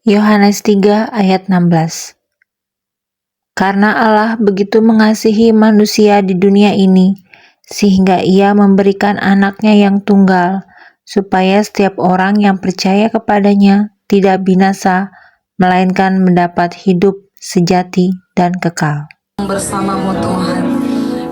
Yohanes 3 ayat 16. Karena Allah begitu mengasihi manusia di dunia ini, sehingga Ia memberikan anaknya yang tunggal, supaya setiap orang yang percaya kepadanya tidak binasa, melainkan mendapat hidup sejati dan kekal. Bersamamu Tuhan.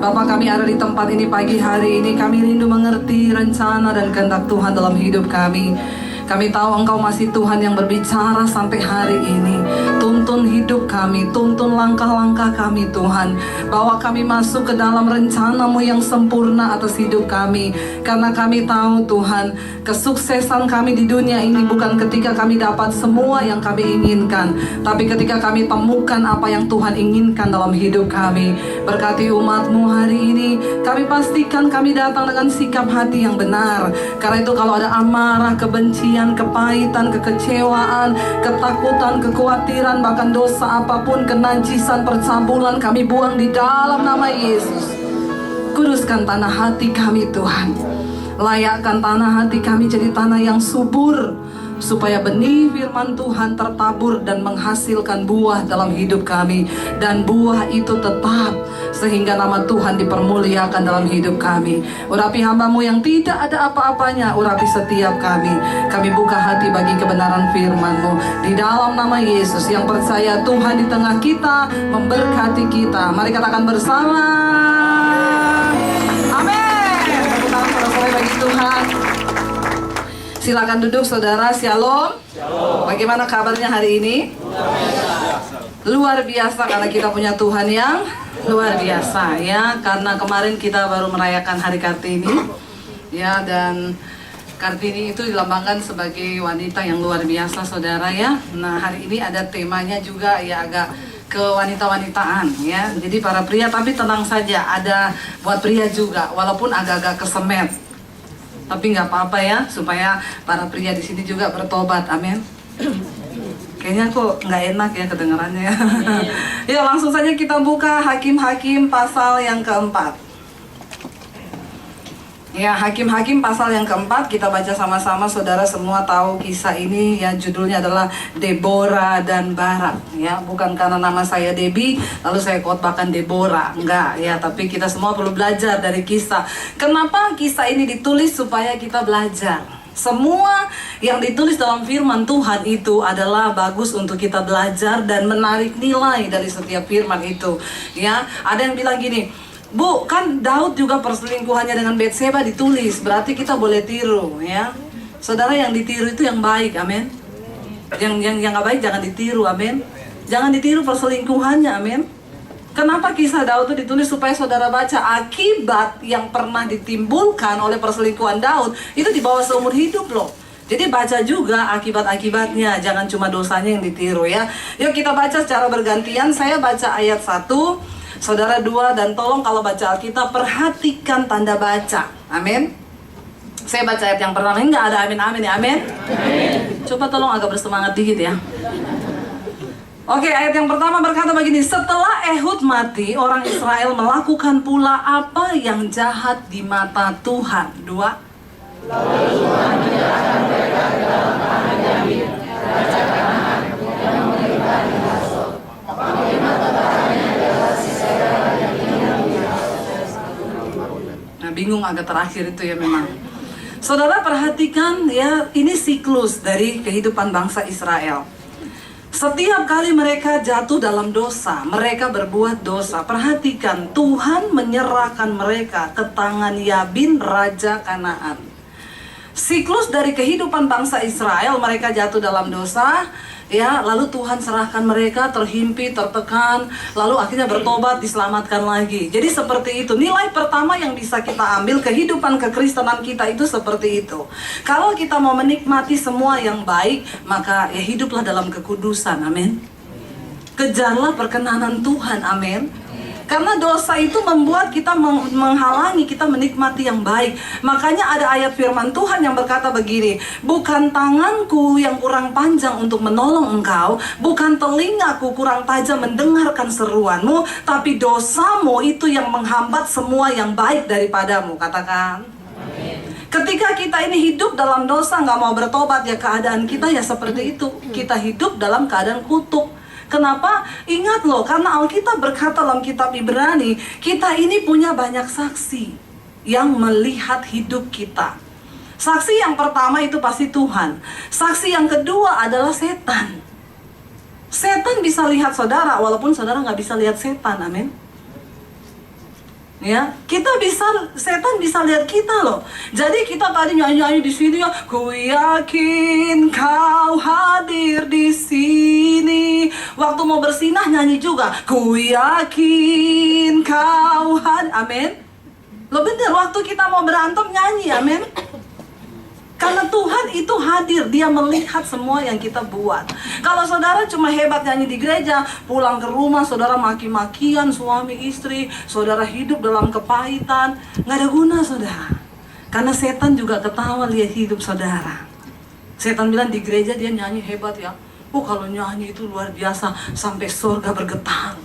Bapa, kami ada di tempat ini pagi hari ini, kami rindu mengerti rencana dan kehendak Tuhan dalam hidup kami. Kami tahu Engkau masih Tuhan yang berbicara sampai hari ini. Tuntun hidup kami, tuntun langkah-langkah kami Tuhan. Bawa kami masuk ke dalam rencana-Mu yang sempurna atas hidup kami. Karena kami tahu Tuhan, kesuksesan kami di dunia ini bukan ketika kami dapat semua yang kami inginkan, tapi ketika kami temukan apa yang Tuhan inginkan dalam hidup kami. Berkati umat-Mu hari ini, kami pastikan kami datang dengan sikap hati yang benar. Karena itu kalau ada amarah, kebencian, kepahitan, kekecewaan, ketakutan, kekhawatiran, bahkan dosa apapun, kenajisan, percabulan, kami buang di dalam nama Yesus. Kuduskan tanah hati kami Tuhan. Layakkan tanah hati kami jadi tanah yang subur, supaya benih firman Tuhan tertabur dan menghasilkan buah dalam hidup kami. Dan buah itu tetap, sehingga nama Tuhan dipermuliakan dalam hidup kami. Urapi hamba-Mu yang tidak ada apa-apanya, urapi setiap kami. Kami buka hati bagi kebenaran firman-Mu. Di dalam nama Yesus yang percaya Tuhan di tengah kita, memberkati kita. Mari katakan bersama. Amin. Tepuk tangan saudara bagi Tuhan. Silakan duduk saudara, shalom. Bagaimana kabarnya hari ini? Luar biasa karena kita punya Tuhan yang luar biasa ya. Karena kemarin kita baru merayakan Hari Kartini ya, dan Kartini itu dilambangkan sebagai wanita yang luar biasa saudara ya. Nah hari ini ada temanya juga ya, agak kewanita-wanitaan ya. Jadi para pria, tapi tenang saja, ada buat pria juga walaupun agak-agak kesemet. Tapi nggak apa-apa ya, supaya para pria di sini juga bertobat, amin. Kayaknya kok nggak enak ya kedengarannya. Ya langsung saja kita buka Hakim-Hakim pasal yang keempat. Ya, Hakim-Hakim pasal yang keempat, kita baca sama-sama. Saudara semua tahu kisah ini ya, judulnya adalah Deborah dan Barak ya. Bukan karena nama saya Debbie lalu saya khotbahkan Deborah, enggak ya, tapi kita semua perlu belajar dari kisah. Kenapa kisah ini ditulis? Supaya kita belajar. Semua yang ditulis dalam firman Tuhan itu adalah bagus untuk kita belajar dan menarik nilai dari setiap firman itu ya. Ada yang bilang gini, Bu, kan Daud juga perselingkuhannya dengan Betseba ditulis, berarti kita boleh tiru ya. Saudara, yang ditiru itu yang baik, amin. Yang nggak baik jangan ditiru, amin. Jangan ditiru perselingkuhannya, amin. Kenapa kisah Daud itu ditulis? Supaya saudara baca akibat yang pernah ditimbulkan oleh perselingkuhan Daud itu di bawah seumur hidup loh. Jadi baca juga akibat-akibatnya, jangan cuma dosanya yang ditiru ya. Yuk kita baca secara bergantian. Saya baca ayat 1, saudara 2, dan tolong kalau baca Alkitab perhatikan tanda baca, amin. Saya baca ayat yang pertama, ini nggak ada amin-amin ya, amin. Coba tolong agak bersemangat dikit ya. Oke, ayat yang pertama berkata begini, setelah Ehud mati, orang Israel melakukan pula apa yang jahat di mata Tuhan. 2. Lalu Tuhan menyerahkan mereka ke dalam tangan Yamin, raja Kanaan, yang memerintah di Hasor. Panglima tentaranya adalah Sisera yang tinggal di Hasor. Nah, bingung agak terakhir itu ya memang. Saudara perhatikan ya, ini siklus dari kehidupan bangsa Israel. Setiap kali mereka jatuh dalam dosa, mereka berbuat dosa, perhatikan, Tuhan menyerahkan mereka ke tangan Yabin, raja Kanaan. Siklus dari kehidupan bangsa Israel, mereka jatuh dalam dosa ya, lalu Tuhan serahkan mereka, terhimpit, tertekan, lalu akhirnya bertobat, diselamatkan lagi. Jadi seperti itu. Nilai pertama yang bisa kita ambil kehidupan kekristenan kita itu seperti itu. Kalau kita mau menikmati semua yang baik, maka ya hiduplah dalam kekudusan, amin. Kejarlah perkenanan Tuhan, amin. Karena dosa itu membuat kita menghalangi kita menikmati yang baik. Makanya ada ayat firman Tuhan yang berkata begini, bukan tanganku yang kurang panjang untuk menolong engkau, bukan telingaku kurang tajam mendengarkan seruanmu, tapi dosamu itu yang menghambat semua yang baik daripadamu. Katakan. Ketika kita ini hidup dalam dosa, nggak mau bertobat, ya keadaan kita ya seperti itu. Kita hidup dalam keadaan kutuk. Kenapa? Ingat loh, karena Alkitab berkata dalam kitab Ibrani, kita ini punya banyak saksi yang melihat hidup kita. Saksi yang pertama itu pasti Tuhan. Saksi yang kedua adalah setan. Setan bisa lihat saudara, walaupun saudara nggak bisa lihat setan, amin. Ya, setan bisa lihat kita loh. Jadi kita tadi nyanyi di sini ya, ku yakin kau hadir di sini. Waktu mau bersinah nyanyi juga, ku yakin kau hadir, amin. Lo bener, waktu kita mau berantem nyanyi, amin. Karena Tuhan itu hadir, Dia melihat semua yang kita buat. Kalau saudara cuma hebat nyanyi di gereja, pulang ke rumah saudara maki-makian suami istri, saudara hidup dalam kepahitan, nggak ada guna saudara. Karena setan juga ketawa lihat hidup saudara. Setan bilang di gereja dia nyanyi hebat ya. Oh kalau nyanyi itu luar biasa, sampai surga bergetar.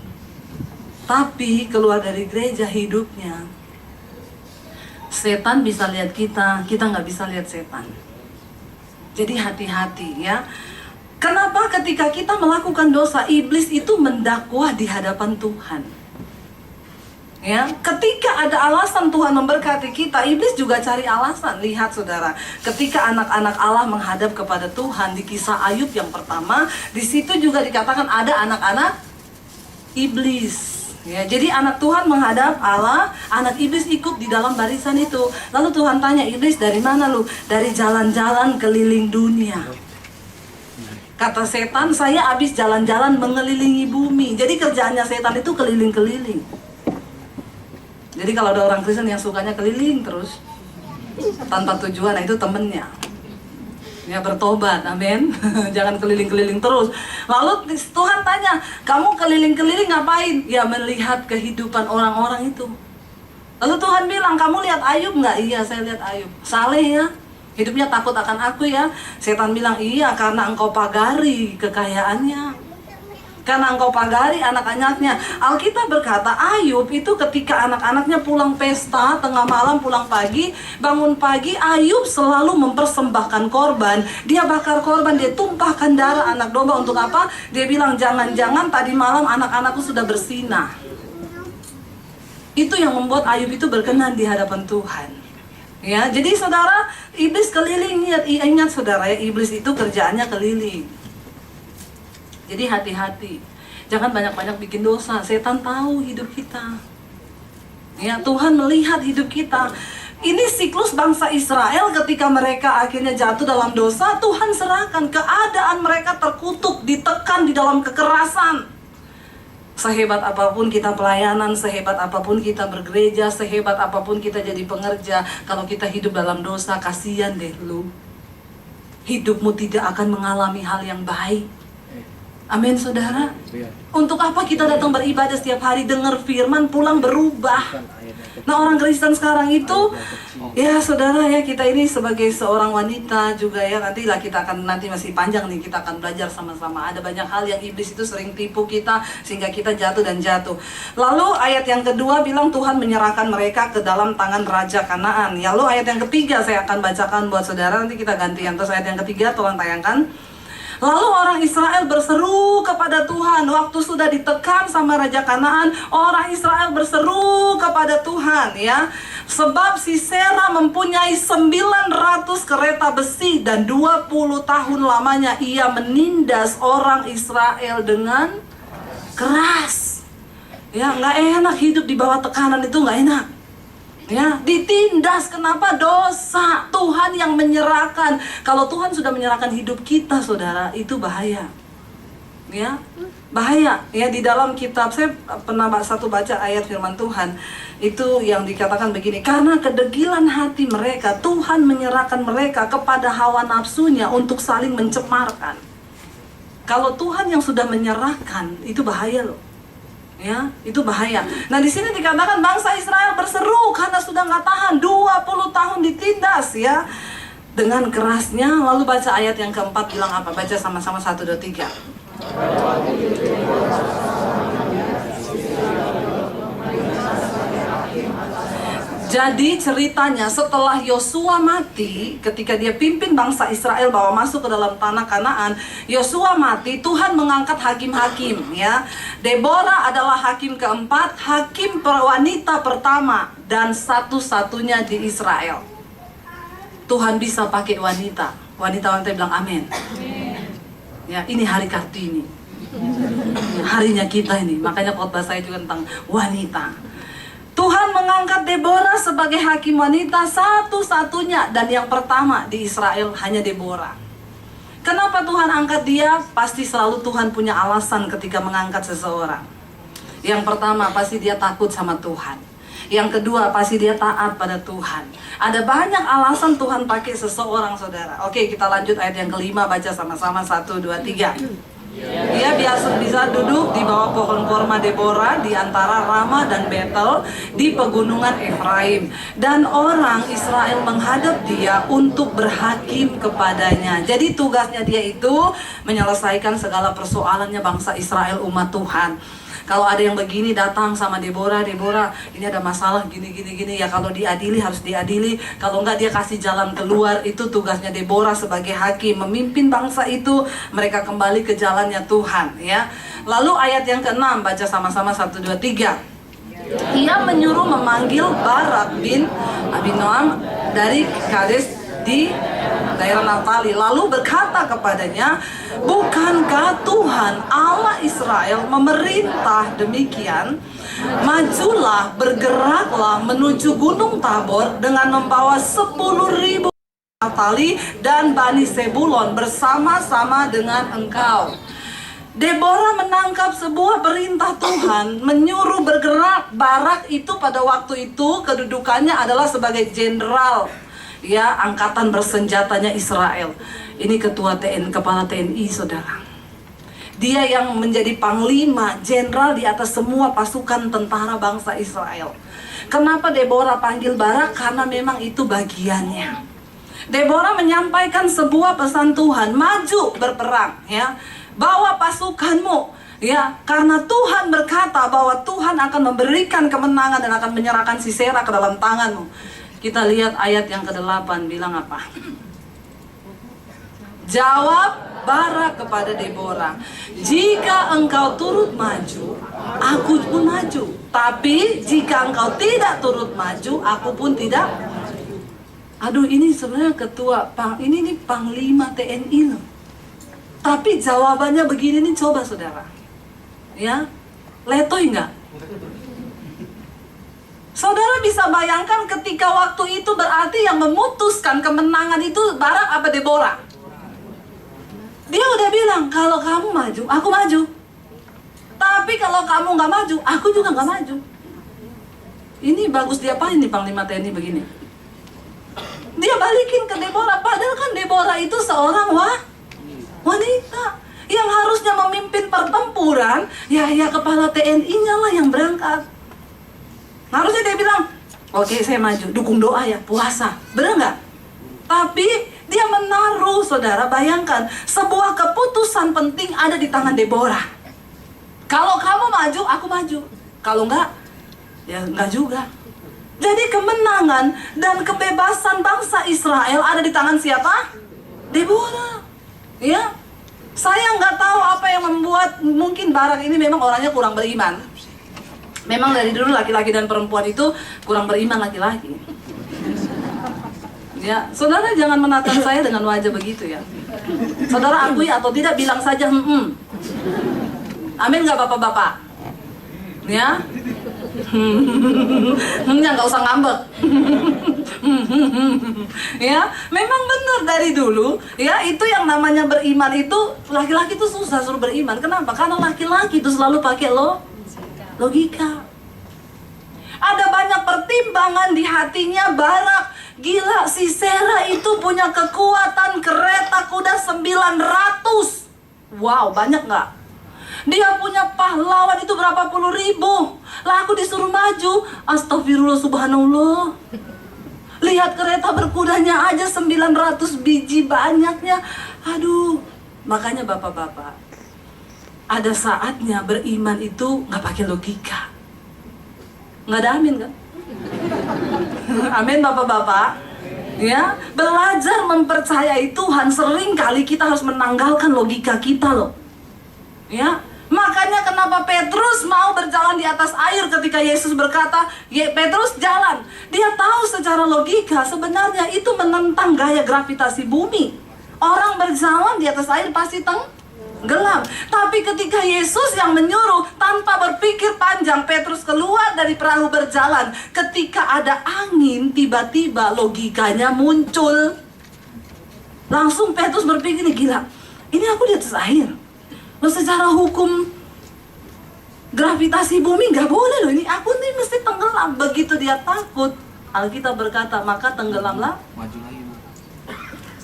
Tapi keluar dari gereja hidupnya, setan bisa lihat kita nggak bisa lihat setan. Jadi hati-hati ya. Kenapa ketika kita melakukan dosa, iblis itu mendakwa di hadapan Tuhan? Ya, ketika ada alasan Tuhan memberkati kita, iblis juga cari alasan. Lihat saudara, ketika anak-anak Allah menghadap kepada Tuhan di kisah Ayub yang pertama, di situ juga dikatakan ada anak-anak iblis. Ya, jadi anak Tuhan menghadap Allah, anak iblis ikut di dalam barisan itu. Lalu Tuhan tanya, iblis dari mana lu? Dari jalan-jalan keliling dunia. Kata setan, saya habis jalan-jalan mengelilingi bumi. Jadi kerjaannya setan itu keliling-keliling. Jadi kalau ada orang Kristen yang sukanya keliling terus tanpa tujuan, nah itu temennya. Ya bertobat, amin. Jangan keliling-keliling terus. Lalu Tuhan tanya, kamu keliling-keliling ngapain? Ya melihat kehidupan orang-orang itu. Lalu Tuhan bilang, kamu lihat Ayub nggak? Iya, saya lihat Ayub. Saleh ya, hidupnya takut akan aku ya. Setan bilang, iya karena engkau pagari kekayaannya. Karena engkau pagari anak-anaknya. Alkitab berkata Ayub itu ketika anak-anaknya pulang pesta, tengah malam pulang pagi, bangun pagi, Ayub selalu mempersembahkan korban. Dia bakar korban, dia tumpahkan darah anak domba untuk apa? Dia bilang jangan-jangan tadi malam anak-anakku sudah bersinah. Itu yang membuat Ayub itu berkenan di hadapan Tuhan. Ya, jadi saudara, iblis keliling. Ingat saudara ya, iblis itu kerjaannya keliling. Jadi hati-hati, jangan banyak-banyak bikin dosa. Setan tahu hidup kita. Ya, Tuhan melihat hidup kita. Ini siklus bangsa Israel ketika mereka akhirnya jatuh dalam dosa, Tuhan serahkan keadaan mereka terkutuk, ditekan di dalam kekerasan. Sehebat apapun kita pelayanan, sehebat apapun kita bergereja, sehebat apapun kita jadi pengerja, kalau kita hidup dalam dosa, kasihan deh lu. Hidupmu tidak akan mengalami hal yang baik. Amin saudara. Untuk apa kita datang beribadah setiap hari, dengar firman, pulang berubah. Nah orang Kristen sekarang itu, ya saudara ya, kita ini sebagai seorang wanita juga ya, nanti masih panjang nih, kita akan belajar sama-sama. Ada banyak hal yang iblis itu sering tipu kita sehingga kita jatuh dan jatuh. Lalu ayat yang kedua bilang Tuhan menyerahkan mereka ke dalam tangan Raja Kanaan. Lalu ayat yang ketiga saya akan bacakan buat saudara, nanti kita gantian. Terus ayat yang ketiga tolong tayangkan. Lalu orang Israel berseru kepada Tuhan. Waktu sudah ditekan sama Raja Kanaan, orang Israel berseru kepada Tuhan ya. Sebab Sisera mempunyai 900 kereta besi dan 20 tahun lamanya ia menindas orang Israel dengan keras. Ya, nggak enak hidup di bawah tekanan itu, nggak enak. Ya, ditindas. Kenapa? Dosa. Tuhan yang menyerahkan. Kalau Tuhan sudah menyerahkan hidup kita, saudara, itu bahaya. Ya, bahaya. Ya, di dalam kitab saya pernah baca ayat firman Tuhan itu yang dikatakan begini, karena kedegilan hati mereka, Tuhan menyerahkan mereka kepada hawa nafsunya untuk saling mencemarkan. Kalau Tuhan yang sudah menyerahkan, itu bahaya loh. Ya, itu bahaya. Nah, di sini dikatakan bangsa Israel berseru karena sudah nggak tahan, 20 tahun ditindas ya dengan kerasnya. Lalu baca ayat yang keempat bilang apa? Baca sama-sama 1, 2, 3. Jadi ceritanya setelah Yosua mati, ketika dia pimpin bangsa Israel bawa masuk ke dalam tanah Kanaan, Yosua mati, Tuhan mengangkat hakim-hakim ya. Deborah adalah hakim keempat, hakim wanita pertama dan satu-satunya di Israel. Tuhan bisa pakai wanita. Wanita-wanita bilang amin. Ya, ini hari Kartini. Harinya kita ini. Makanya khotbah saya juga tentang wanita. Tuhan mengangkat Deborah sebagai hakim wanita satu-satunya dan yang pertama di Israel hanya Deborah. Kenapa Tuhan angkat dia? Pasti selalu Tuhan punya alasan ketika mengangkat seseorang. Yang pertama pasti dia takut sama Tuhan. Yang kedua pasti dia taat pada Tuhan. Ada banyak alasan Tuhan pakai seseorang, saudara. Oke, kita lanjut ayat yang kelima, baca sama-sama 1, 2, 3. Dia biasa bisa duduk di bawah pohon korma Deborah di antara Rama dan Betel di pegunungan Efraim, dan orang Israel menghadap dia untuk berhakim kepadanya. Jadi tugasnya dia itu menyelesaikan segala persoalannya bangsa Israel, umat Tuhan. Kalau ada yang begini datang sama Deborah, Deborah ini ada masalah gini ya, kalau diadili harus diadili, kalau enggak dia kasih jalan keluar. Itu tugasnya Deborah sebagai hakim, memimpin bangsa itu mereka kembali ke jalannya Tuhan ya. Lalu ayat yang ke-6, baca sama-sama 1, 2, 3. Ia menyuruh memanggil Barak bin Abinoam dari Kades di daerah Naftali, lalu berkata kepadanya, bukankah Tuhan Allah Israel memerintah demikian? Majulah, bergeraklah menuju Gunung Tabor dengan membawa 10.000 Naftali dan Bani Sebulon bersama-sama dengan engkau. Deborah menangkap sebuah perintah Tuhan, menyuruh bergerak. Barak itu pada waktu itu kedudukannya adalah sebagai jenderal ya, angkatan bersenjatanya Israel. Ini ketua TNI, kepala TNI, saudara. Dia yang menjadi panglima, jenderal di atas semua pasukan tentara bangsa Israel. Kenapa Deborah panggil Barak? Karena memang itu bagiannya. Deborah menyampaikan sebuah pesan Tuhan, maju berperang ya. Bawa pasukanmu ya, karena Tuhan berkata bahwa Tuhan akan memberikan kemenangan dan akan menyerahkan Sisera ke dalam tanganmu. Kita lihat ayat yang ke-8 bilang apa? Jawab Barak kepada Deborah, jika engkau turut maju, aku pun maju. Tapi jika engkau tidak turut maju, aku pun tidak. Aduh, ini sebenarnya ini panglima TNI loh. Tapi jawabannya begini nih, coba saudara. Ya, letoy enggak? Saudara bisa bayangkan ketika waktu itu berarti yang memutuskan kemenangan itu Barak apa Deborah? Dia udah bilang, kalau kamu maju, aku maju. Tapi kalau kamu nggak maju, aku juga nggak maju. Ini bagus diapain nih Panglima TNI begini? Dia balikin ke Deborah, padahal kan Deborah itu seorang wanita yang harusnya memimpin pertempuran. Ya kepala TNI-nya lah yang berangkat. Harusnya dia bilang, oke, saya maju, dukung doa ya, puasa. Benar nggak? Tapi dia menaruh, saudara, bayangkan, sebuah keputusan penting ada di tangan Deborah. Kalau kamu maju, aku maju. Kalau enggak, ya enggak juga. Jadi kemenangan dan kebebasan bangsa Israel ada di tangan siapa? Deborah. Ya, saya nggak tahu apa yang membuat mungkin Barak ini memang orangnya kurang beriman. Memang dari dulu laki-laki dan perempuan itu kurang beriman laki-laki. Ya, saudara jangan menatap saya dengan wajah begitu ya. Saudara akui atau tidak, bilang saja amin nggak bapak-bapak? Ya, ya nggak usah ngambek. Ya, memang benar dari dulu. Ya, itu yang namanya beriman itu laki-laki itu susah suruh beriman. Kenapa? Karena laki-laki itu selalu pakai logika. Ada banyak pertimbangan di hatinya Barak. Gila, Sisera itu punya kekuatan kereta kuda 900. Wow, banyak nggak? Dia punya pahlawan itu berapa puluh ribu. Lah aku disuruh maju. Astagfirullah, subhanallah. Lihat kereta berkudanya aja 900 biji banyaknya. Aduh, makanya bapak-bapak, ada saatnya beriman itu nggak pakai logika. Nggak ada amin kan? Amin Bapak-bapak. Ya, belajar mempercayai Tuhan, sering kali kita harus menanggalkan logika kita loh. Ya, makanya kenapa Petrus mau berjalan di atas air ketika Yesus berkata, Petrus jalan. Dia tahu secara logika sebenarnya itu menentang gaya gravitasi bumi. Orang berjalan di atas air pasti tenggelam. Tapi ketika Yesus yang menyuruh, tanpa berpikir panjang, Petrus keluar dari perahu berjalan. Ketika ada angin, tiba-tiba logikanya muncul. Langsung Petrus berpikir, nih gila, ini aku di atas air. Loh, secara hukum gravitasi bumi gak boleh loh, ini aku nih mesti tenggelam. Begitu dia takut, Alkitab berkata, maka tenggelamlah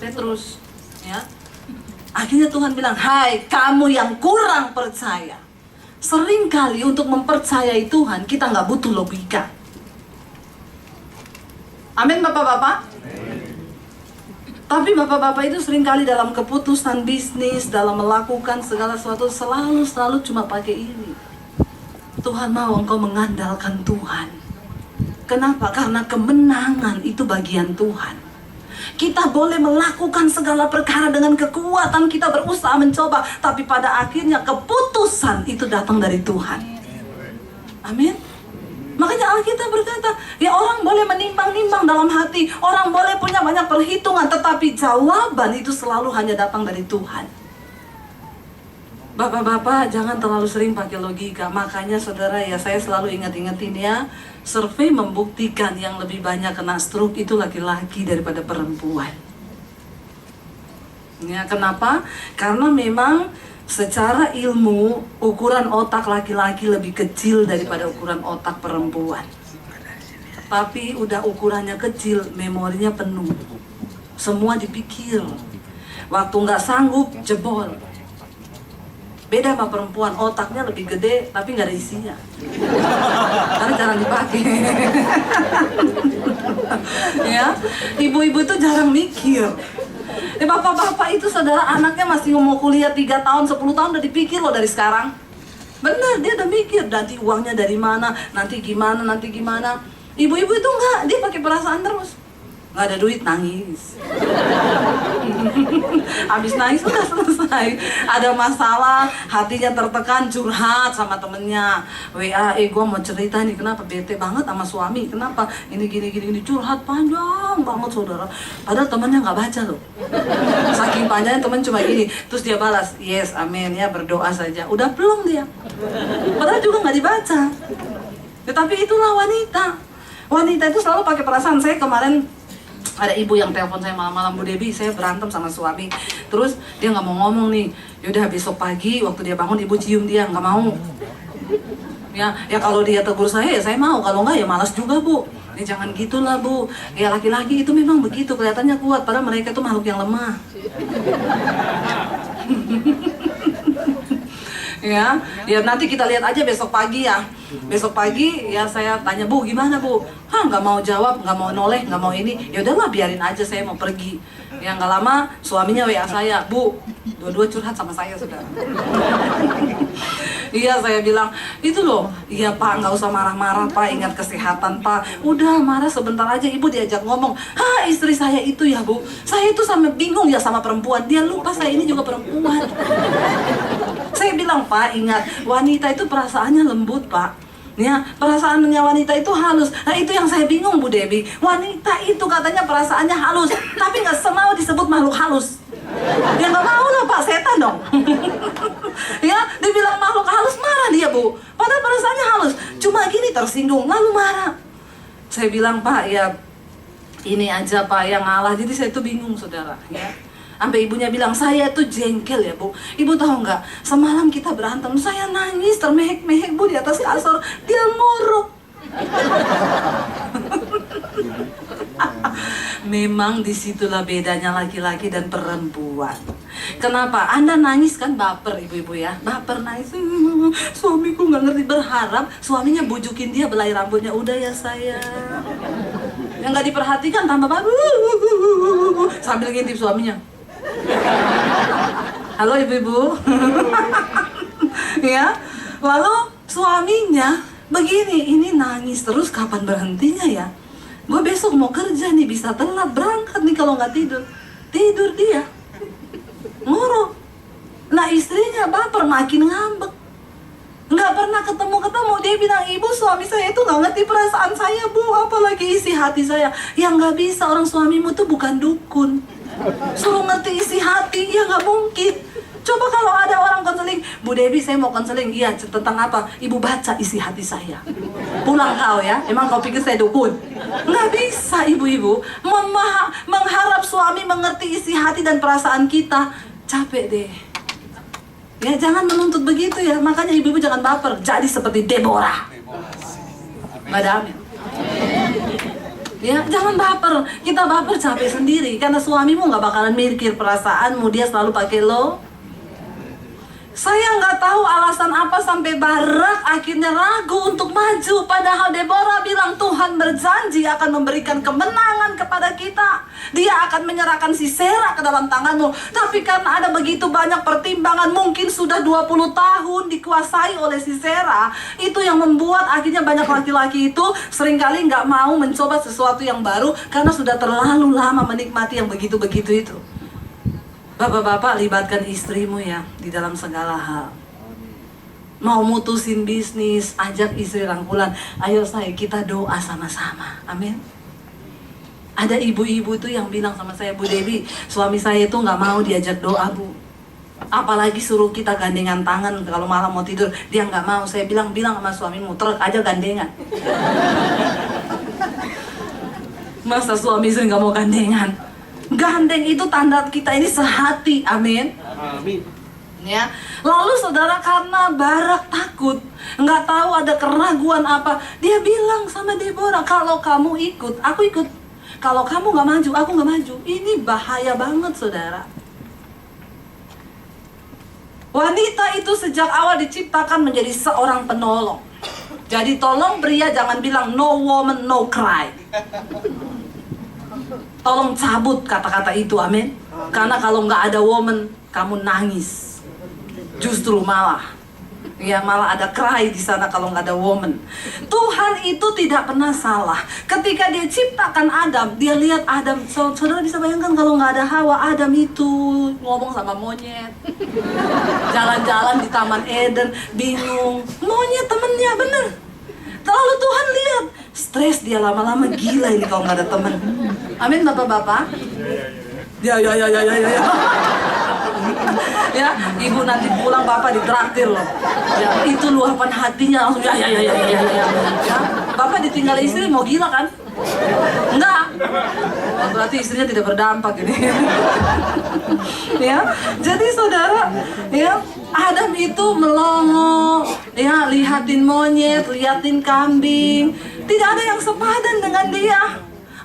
Petrus. Ya, akhirnya Tuhan bilang, hai kamu yang kurang percaya. Seringkali untuk mempercayai Tuhan kita nggak butuh logika. Amin Bapak-bapak. Tapi Bapak-bapak itu seringkali dalam keputusan bisnis, dalam melakukan segala sesuatu selalu cuma pakai ini. Tuhan mau engkau mengandalkan Tuhan. Kenapa? Karena kemenangan itu bagian Tuhan. Kita boleh melakukan segala perkara dengan kekuatan, kita berusaha mencoba, tapi pada akhirnya keputusan itu datang dari Tuhan. Amin. Makanya Alkitab berkata, ya orang boleh menimbang-nimbang dalam hati, orang boleh punya banyak perhitungan, tetapi jawaban itu selalu hanya datang dari Tuhan. Bapak-bapak jangan terlalu sering pakai logika. Makanya saudara ya, saya selalu ingat-ingatin ya, survei membuktikan yang lebih banyak kena stroke itu laki-laki daripada perempuan. Ya, kenapa? Karena memang secara ilmu ukuran otak laki-laki lebih kecil daripada ukuran otak perempuan. Tapi udah ukurannya kecil, memorinya penuh. Semua dipikir. Waktu nggak sanggup, jebol. Beda sama perempuan, otaknya lebih gede tapi nggak ada isinya. Karena jarang dipakai. Ya, ibu-ibu itu jarang mikir. Bapak-bapak itu saudara anaknya masih mau kuliah 3 tahun, 10 tahun udah dipikir loh dari sekarang. Bener, dia udah mikir nanti uangnya dari mana, nanti gimana. Ibu-ibu itu enggak, dia pakai perasaan terus. Nggak ada duit, nangis. Habis nangis udah selesai. Ada masalah, hatinya tertekan, curhat sama temennya. WA, gue mau cerita nih, kenapa bete banget sama suami, kenapa ini gini, curhat panjang banget saudara. Padahal temennya nggak baca loh. Saking panjangnya temen cuma gini, terus dia balas, yes, amin ya, berdoa saja. Udah belum dia. Padahal juga nggak dibaca. Tetapi itulah wanita. Wanita itu selalu pakai perasaan. Saya kemarin ada ibu yang telepon saya malam-malam, Bu Debi, saya berantem sama suami. Terus dia nggak mau ngomong nih. Yaudah besok pagi waktu dia bangun ibu cium dia, nggak mau. Ya kalau dia tegur saya ya saya mau, kalau nggak ya malas juga Bu. Ya jangan gitulah Bu. Ya laki-laki itu memang begitu, kelihatannya kuat, padahal mereka itu makhluk yang lemah. Ya nanti kita lihat aja besok pagi ya. Besok pagi ya saya tanya, Bu gimana Bu? Nggak mau jawab, nggak mau noleh, nggak mau ini. Ya udahlah biarin aja, saya mau pergi. Ya nggak lama suaminya WA saya, Bu, dua-dua curhat sama saya sudah. Iya saya bilang, itu loh, iya Pak nggak usah marah-marah Pak, ingat kesehatan Pak. Udah marah sebentar aja, ibu diajak ngomong, istri saya itu ya Bu, saya itu sampai bingung ya sama perempuan, dia lupa saya ini juga perempuan. Saya bilang, Pak ingat, wanita itu perasaannya lembut Pak. Ya, perasaannya wanita itu halus. Nah itu yang saya bingung Bu Debi. Wanita itu katanya perasaannya halus, tapi nggak semau disebut makhluk halus. Ya nggak mau lah Pak, setan dong. Ya, dibilang makhluk halus marah dia Bu. Padahal perasaannya halus, cuma gini tersinggung lalu marah. Saya bilang Pak ya ini aja Pak yang ngalah. Jadi saya tuh bingung saudara. Ya. Sampai ibunya bilang, saya tuh jengkel ya Bu. Ibu tahu nggak, semalam kita berantem, saya nangis termehek-mehek Bu di atas kasur, dia nguruk. Memang disitulah bedanya laki-laki dan perempuan. Kenapa? Anda nangis kan baper ibu-ibu ya, baper nangis. Suamiku nggak ngerti, berharap suaminya bujukin dia belai rambutnya, udah ya saya. Yang nggak diperhatikan tambah baru sambil ngintip suaminya. Halo ibu-ibu. Ya, lalu suaminya begini, ini nangis terus kapan berhentinya ya? gue besok mau kerja nih, bisa telat berangkat nih kalau nggak tidur. Tidur dia, ngorok. Nah istrinya baper, makin ngambek. Nggak pernah ketemu-ketemu. Dia bilang, ibu suami saya itu nggak ngerti perasaan saya bu, apalagi isi hati saya. Ya nggak bisa, orang suamimu tuh bukan dukun. Suruh ngerti isi hati, ya nggak mungkin. Coba kalau ada orang konseling, Bu Debbie saya mau konseling, iya tentang apa? Ibu baca isi hati saya. Pulang kau ya, emang kau pikir saya dukun? Nggak bisa ibu-ibu, mengharap suami mengerti isi hati dan perasaan kita. Capek deh. Ya jangan menuntut begitu ya, makanya ibu-ibu jangan baper. Jadi seperti Deborah. Madam. Ya, jangan baper. Kita baper capek sendiri. Karena suamimu nggak bakalan mikir perasaanmu, dia selalu pakai lo. Saya nggak tahu alasan apa sampai Barak akhirnya ragu untuk maju. Padahal Deborah bilang Tuhan berjanji akan memberikan kemenangan kepada kita. Dia akan menyerahkan Sisera ke dalam tanganmu. Tapi karena ada begitu banyak pertimbangan, mungkin sudah 20 tahun dikuasai oleh Sisera. Itu yang membuat akhirnya banyak laki-laki itu seringkali nggak mau mencoba sesuatu yang baru. Karena sudah terlalu lama menikmati yang begitu-begitu itu. Bapak-bapak, libatkan istrimu ya di dalam segala hal. Mau mutusin bisnis, ajak istri rangkulan. Ayo kita doa sama-sama. Amin. Ada ibu-ibu tuh yang bilang sama saya, Bu Debbie, suami saya itu nggak mau diajak doa bu. Apalagi suruh kita gandengan tangan kalau malam mau tidur, dia nggak mau. Saya bilang sama suamimu, truk aja gandengan. Masa suami istri nggak mau gandengan? Gandeng itu tanda kita ini sehati, amin. Amin. Ya, lalu saudara karena Barak takut, nggak tahu ada keraguan apa, dia bilang sama Deborah, kalau kamu ikut, aku ikut. Kalau kamu nggak maju, aku nggak maju. Ini bahaya banget, saudara. Wanita itu sejak awal diciptakan menjadi seorang penolong. Jadi tolong pria jangan bilang no woman no cry. Tolong cabut kata-kata itu, amin. Karena kalau nggak ada woman, kamu nangis. Justru malah ada cry di sana kalau nggak ada woman. Tuhan itu tidak pernah salah. Ketika dia ciptakan Adam, dia lihat Adam. Saudara bisa bayangkan kalau nggak ada Hawa, Adam itu ngomong sama monyet. Jalan-jalan di Taman Eden, bingung. Monyet temennya, bener. Lalu Tuhan lihat, stres dia lama-lama, gila ini kalau nggak ada teman. Amin bapak-bapak. Ya. Ya, ibu nanti pulang bapak ditraktir loh. Ya, itu luapan hatinya langsung ya. Ya, bapak ditinggal istri mau gila kan? Enggak. Berarti istrinya tidak berdampak ini. Ya, jadi saudara, ya Adam itu melongo, ya lihatin monyet, lihatin kambing, tidak ada yang sepadan dengan dia.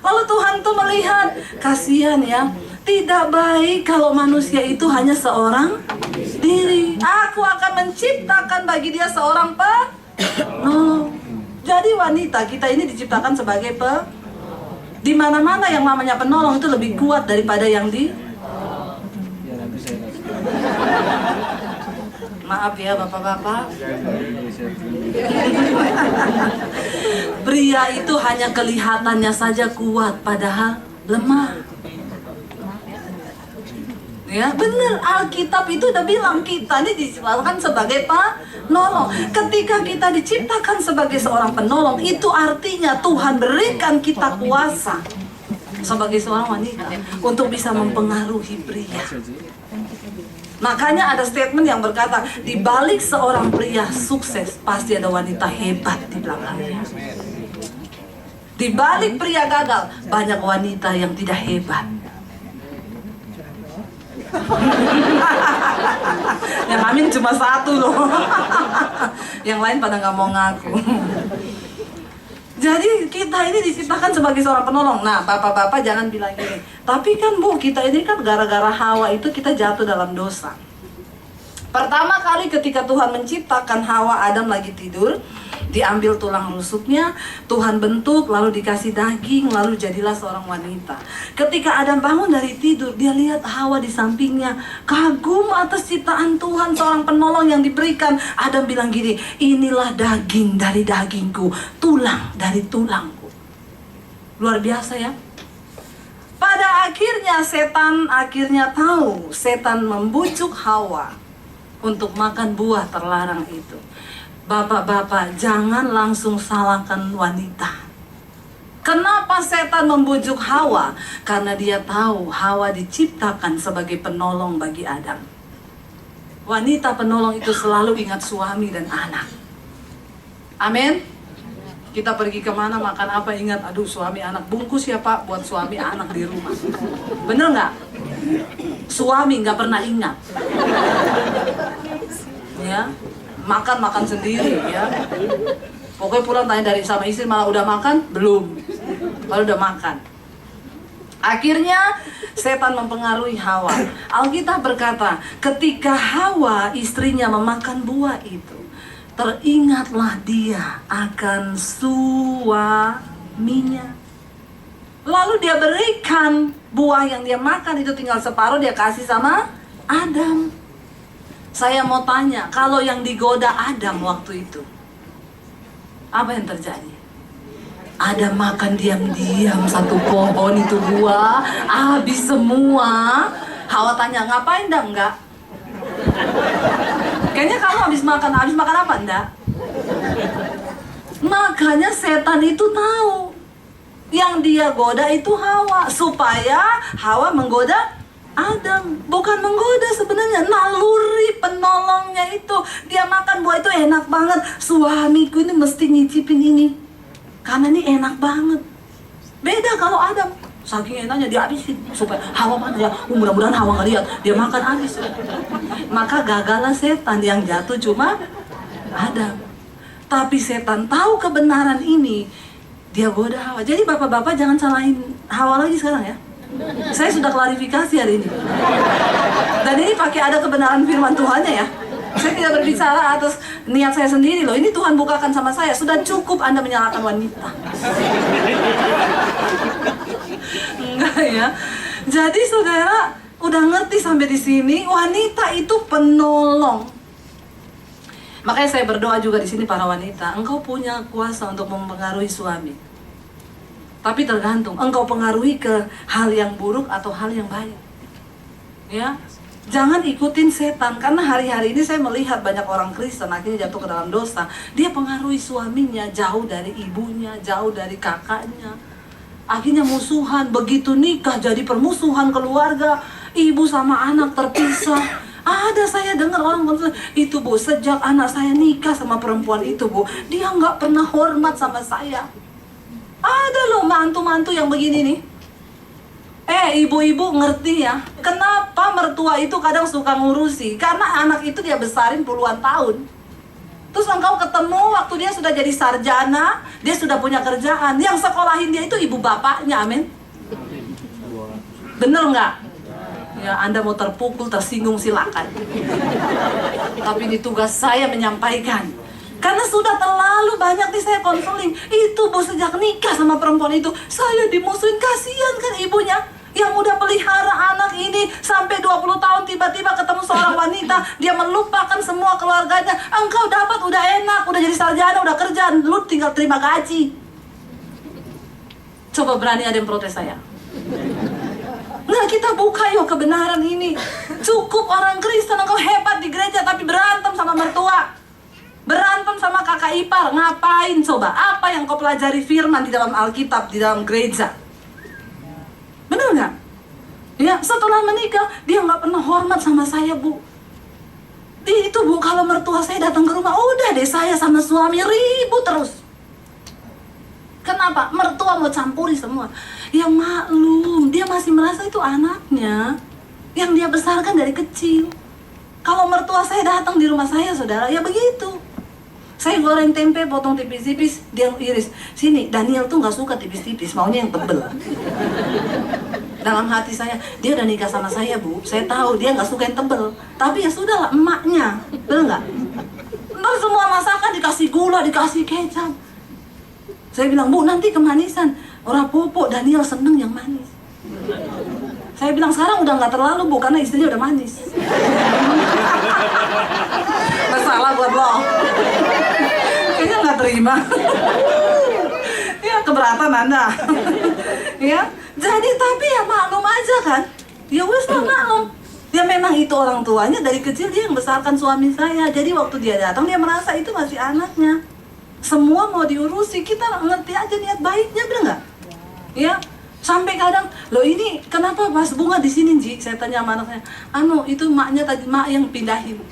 Lalu Tuhan tuh melihat, kasihan ya, tidak baik kalau manusia itu hanya seorang diri. Aku akan menciptakan bagi dia seorang penolong. Jadi wanita kita ini diciptakan sebagai di mana-mana yang namanya penolong itu lebih kuat daripada yang Maaf ya bapak-bapak. Pria itu hanya kelihatannya saja kuat, padahal lemah. Ya benar, Alkitab itu udah bilang kita ini diciptakan sebagai penolong. Ketika kita diciptakan sebagai seorang penolong, itu artinya Tuhan berikan kita kuasa sebagai seorang wanita untuk bisa mempengaruhi pria. Makanya ada statement yang berkata, di balik seorang pria sukses pasti ada wanita hebat di belakangnya. Di balik pria gagal banyak wanita yang tidak hebat. Yang amin cuma satu loh. Yang lain pada nggak mau ngaku. Jadi kita ini diciptakan sebagai seorang penolong. Nah bapak-bapak jangan bilang gini, tapi kan bu kita ini kan gara-gara Hawa itu kita jatuh dalam dosa. Pertama kali ketika Tuhan menciptakan Hawa, Adam lagi tidur, diambil tulang rusuknya, Tuhan bentuk, lalu dikasih daging, lalu jadilah seorang wanita. Ketika Adam bangun dari tidur, dia lihat Hawa di sampingnya, kagum atas ciptaan Tuhan, seorang penolong yang diberikan. Adam bilang gini, inilah daging dari dagingku, tulang dari tulangku. Luar biasa ya. Pada akhirnya setan tahu, setan membujuk Hawa untuk makan buah terlarang itu. Bapak-bapak, jangan langsung salahkan wanita. Kenapa setan membujuk Hawa? Karena dia tahu Hawa diciptakan sebagai penolong bagi Adam. Wanita penolong itu selalu ingat suami dan anak. Amin. Kita pergi kemana, makan apa, ingat, aduh suami anak, bungkus ya Pak buat suami anak di rumah. Bener nggak? Suami nggak pernah ingat. Ya, makan sendiri ya. Pokoknya pulang tanya dari sama istri, malah udah makan? Belum. Baru udah makan. Akhirnya setan mempengaruhi Hawa. Alkitab berkata, ketika Hawa istrinya memakan buah itu, teringatlah dia akan suaminya. Lalu dia berikan buah yang dia makan itu tinggal separuh, dia kasih sama Adam. Saya mau tanya, kalau yang digoda Adam waktu itu, apa yang terjadi? Adam makan diam-diam satu pohon itu buah, habis semua. Hawa tanya, ngapain dah? Enggak. Kayaknya kamu habis makan apa enggak? Makanya setan itu tahu yang dia goda itu Hawa, supaya Hawa menggoda Adam. Bukan menggoda sebenarnya, naluri penolongnya itu. Dia makan buah itu enak banget, suamiku ini mesti nyicipin ini karena ini enak banget. Beda kalau Adam, saking enaknya dihabisin supaya Hawa mana ya, mudah-mudahan Hawa nggak lihat, dia makan habis. Maka gagallah setan, yang jatuh cuma Adam. Tapi setan tahu kebenaran ini, dia goda Hawa. Jadi bapak-bapak jangan salahin Hawa lagi sekarang ya. Saya sudah klarifikasi hari ini. Dan ini pakai ada kebenaran firman Tuhannya ya. Saya tidak berbicara atas niat saya sendiri loh. Ini Tuhan bukakan sama saya. Sudah cukup Anda menyalahkan wanita. Enggak ya. Jadi saudara udah ngerti sampai di sini, wanita itu penolong. Makanya saya berdoa juga di sini para wanita, engkau punya kuasa untuk mempengaruhi suami. Tapi tergantung engkau pengaruhi ke hal yang buruk atau hal yang baik. Ya. Jangan ikutin setan, karena hari-hari ini saya melihat banyak orang Kristen akhirnya jatuh ke dalam dosa. Dia pengaruhi suaminya, jauh dari ibunya, jauh dari kakaknya. Akhirnya musuhan, begitu nikah jadi permusuhan keluarga. Ibu sama anak terpisah. Ada saya dengar orang bilang, itu Bu, sejak anak saya nikah sama perempuan itu Bu, dia nggak pernah hormat sama saya. Ada loh mantu-mantu yang begini nih. Ibu-ibu ngerti ya, kenapa mertua itu kadang suka ngurusi? Karena anak itu dia besarin puluhan tahun. Terus engkau ketemu waktu dia sudah jadi sarjana, dia sudah punya kerjaan, yang sekolahin dia itu ibu bapaknya, amin. Bener nggak? Ya, Anda mau terpukul, tersinggung silakan. Tapi ini tugas saya menyampaikan. Karena sudah terlalu banyak nih saya konseling. Itu Bu, sejak nikah sama perempuan itu, saya dimusuhin, kasihan kan ibunya. Yang udah pelihara anak ini sampai 20 tahun, tiba-tiba ketemu seorang wanita, dia melupakan semua keluarganya. Engkau dapat udah enak, udah jadi sarjana, udah kerja, lu tinggal terima gaji. Coba berani ada yang protes saya? Nah, kita buka yuk kebenaran ini. Cukup orang Kristen, engkau hebat di gereja tapi berantem sama mertua, berantem sama kakak ipar. Ngapain coba? Apa yang kau pelajari firman di dalam Alkitab, di dalam gereja? Bener nggak? Ya, setelah menikah dia nggak pernah hormat sama saya Bu. Itu Bu, kalau mertua saya datang ke rumah, udah deh saya sama suami ribut terus. Kenapa? Mertua mau campuri semua. Ya maklum, dia masih merasa itu anaknya yang dia besarkan dari kecil. Kalau mertua saya datang di rumah saya, saudara, ya begitu. Saya goreng tempe, potong tipis-tipis, dia iris. Sini, Daniel tuh nggak suka tipis-tipis, maunya yang tebel. Dalam hati saya, dia udah nikah sama saya Bu, saya tahu dia nggak suka yang tebel. Tapi ya sudahlah, emaknya, bener nggak? Ntar semua masakan dikasih gula, dikasih kecap. Saya bilang, Bu, nanti kemanisan. Ora popo, Daniel seneng yang manis. Saya bilang, sekarang udah nggak terlalu Bu, karena istrinya udah manis. Masalah buat lo. Kayaknya nggak terima. Ya, keberatan Anda. Ya, jadi tapi ya maklum aja kan. Ya wes lah, maklum. Ya memang itu orang tuanya dari kecil dia yang besarkan suami saya. Jadi waktu dia datang dia merasa itu masih anaknya. Semua mau diurusi, kita ngerti aja niat baiknya, bener nggak? Ya, sampai kadang, loh ini kenapa pas bunga di sini, Ji? Saya tanya sama anaknya, itu maknya tadi mak yang pindahin.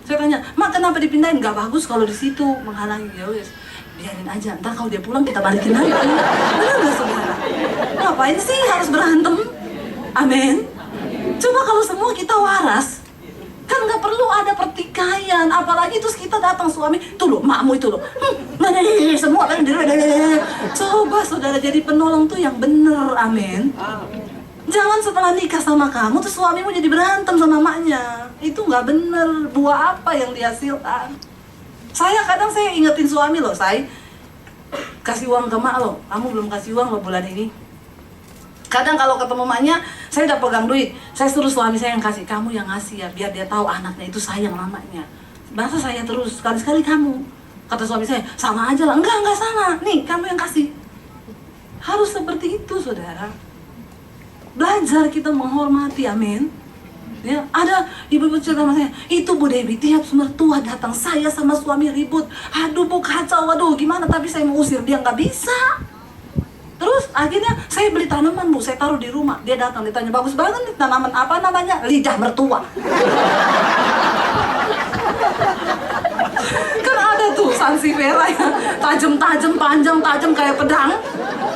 Saya tanya, mak kenapa dipindahin? Nggak bagus kalau di situ menghalangi. Ya wes, biarin aja. Ntar kalau dia pulang kita balikin lagi. Bener nggak saudara? Ngapain sih harus berantem? Amin. Coba kalau semua kita waras, kan nggak perlu ada pertikaian, apalagi terus kita datang suami, tuh loh makmu itu loh, semua kan, coba saudara jadi penolong tuh yang bener, amin. Jangan setelah nikah sama kamu terus suamimu jadi berantem sama maknya, itu nggak bener, buah apa yang dihasilkan. Kadang saya ingetin suami loh, saya kasih uang ke mak loh, kamu belum kasih uang loh bulan ini. Kadang kalau ketemu maknya, saya udah pegang duit, saya suruh suami saya yang kasih, kamu yang ngasih ya, biar dia tahu anaknya itu sayang mamanya. Masa saya terus, sekali-sekali kamu. Kata suami saya, sama aja lah. Enggak sama, nih kamu yang kasih. Harus seperti itu saudara. Belajar kita menghormati, amin. Ya, ada ibu-ibu cerita sama saya, itu Bu Debbie tiap mertua datang, saya sama suami ribut. Aduh Bu, kacau, waduh gimana, tapi saya mau usir dia, nggak bisa. Terus akhirnya saya beli tanaman Bu, saya taruh di rumah. Dia datang, ditanya, bagus banget nih tanaman, apa namanya? Lidah mertua. Kan ada tuh sansevieria ya, tajam-tajam, panjang, tajam kayak pedang.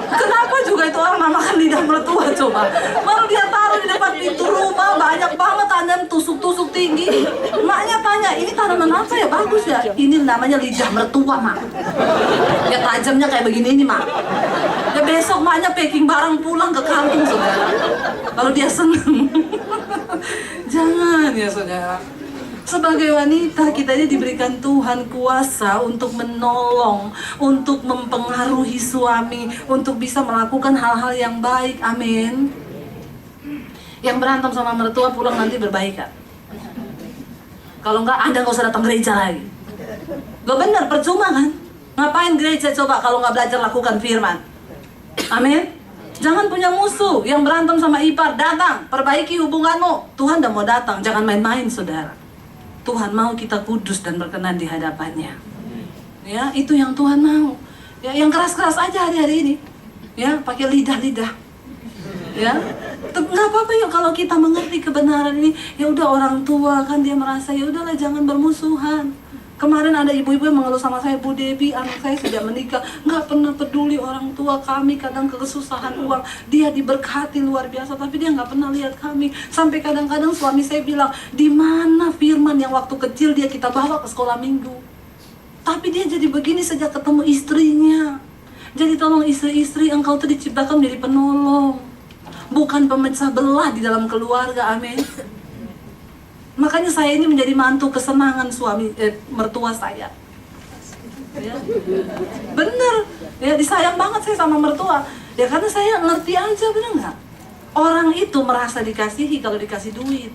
Kenapa juga itu orang namakan lidah mertua coba? Baru dia taruh di depan pintu rumah, banyak banget tanam tusuk-tusuk tinggi. Maknya tanya, ini tanaman apa ya? Bagus ya? Ini namanya lidah mertua, Mak. Ya tajamnya kayak begini nih, Mak. Ya besok maknya packing barang pulang ke kampung, saudara. Kalau dia seneng. Jangan ya, saudara. Sebagai wanita, kita ini diberikan Tuhan kuasa untuk menolong, untuk mempengaruhi suami, untuk bisa melakukan hal-hal yang baik, amin. Yang berantem sama mertua pulang nanti berbaikan. Kalau enggak, Anda nggak usah datang gereja lagi. Lo bener, percuma kan? Ngapain gereja coba kalau nggak belajar lakukan firman? Amin. Jangan punya musuh yang berantem sama ipar, datang, perbaiki hubunganmu. Tuhan udah mau datang, jangan main-main saudara. Tuhan mau kita kudus dan berkenan di hadapannya. Ya, itu yang Tuhan mau. Ya, yang keras-keras aja hari-hari ini. Ya, pakai lidah-lidah. Ya, nggak apa-apa ya kalau kita mengerti kebenaran ini. Ya udah, orang tua kan dia merasa ya udahlah jangan bermusuhan. Kemarin ada ibu-ibu yang mengeluh sama saya, Bu Debbie, anak saya sejak menikah nggak pernah peduli orang tua kami, kadang kesusahan uang, dia diberkati luar biasa, tapi dia nggak pernah lihat kami. Sampai kadang-kadang suami saya bilang, di mana firman yang waktu kecil dia kita bawa ke sekolah minggu? Tapi dia jadi begini sejak ketemu istrinya. Jadi tolong istri-istri, engkau tuh diciptakan menjadi penolong, bukan pemecah belah di dalam keluarga, amin. Makanya saya ini menjadi mantu kesenangan mertua saya. Ya. Bener, ya disayang banget saya sama mertua. Ya karena saya ngerti aja, bener nggak? Orang itu merasa dikasihi kalau dikasih duit.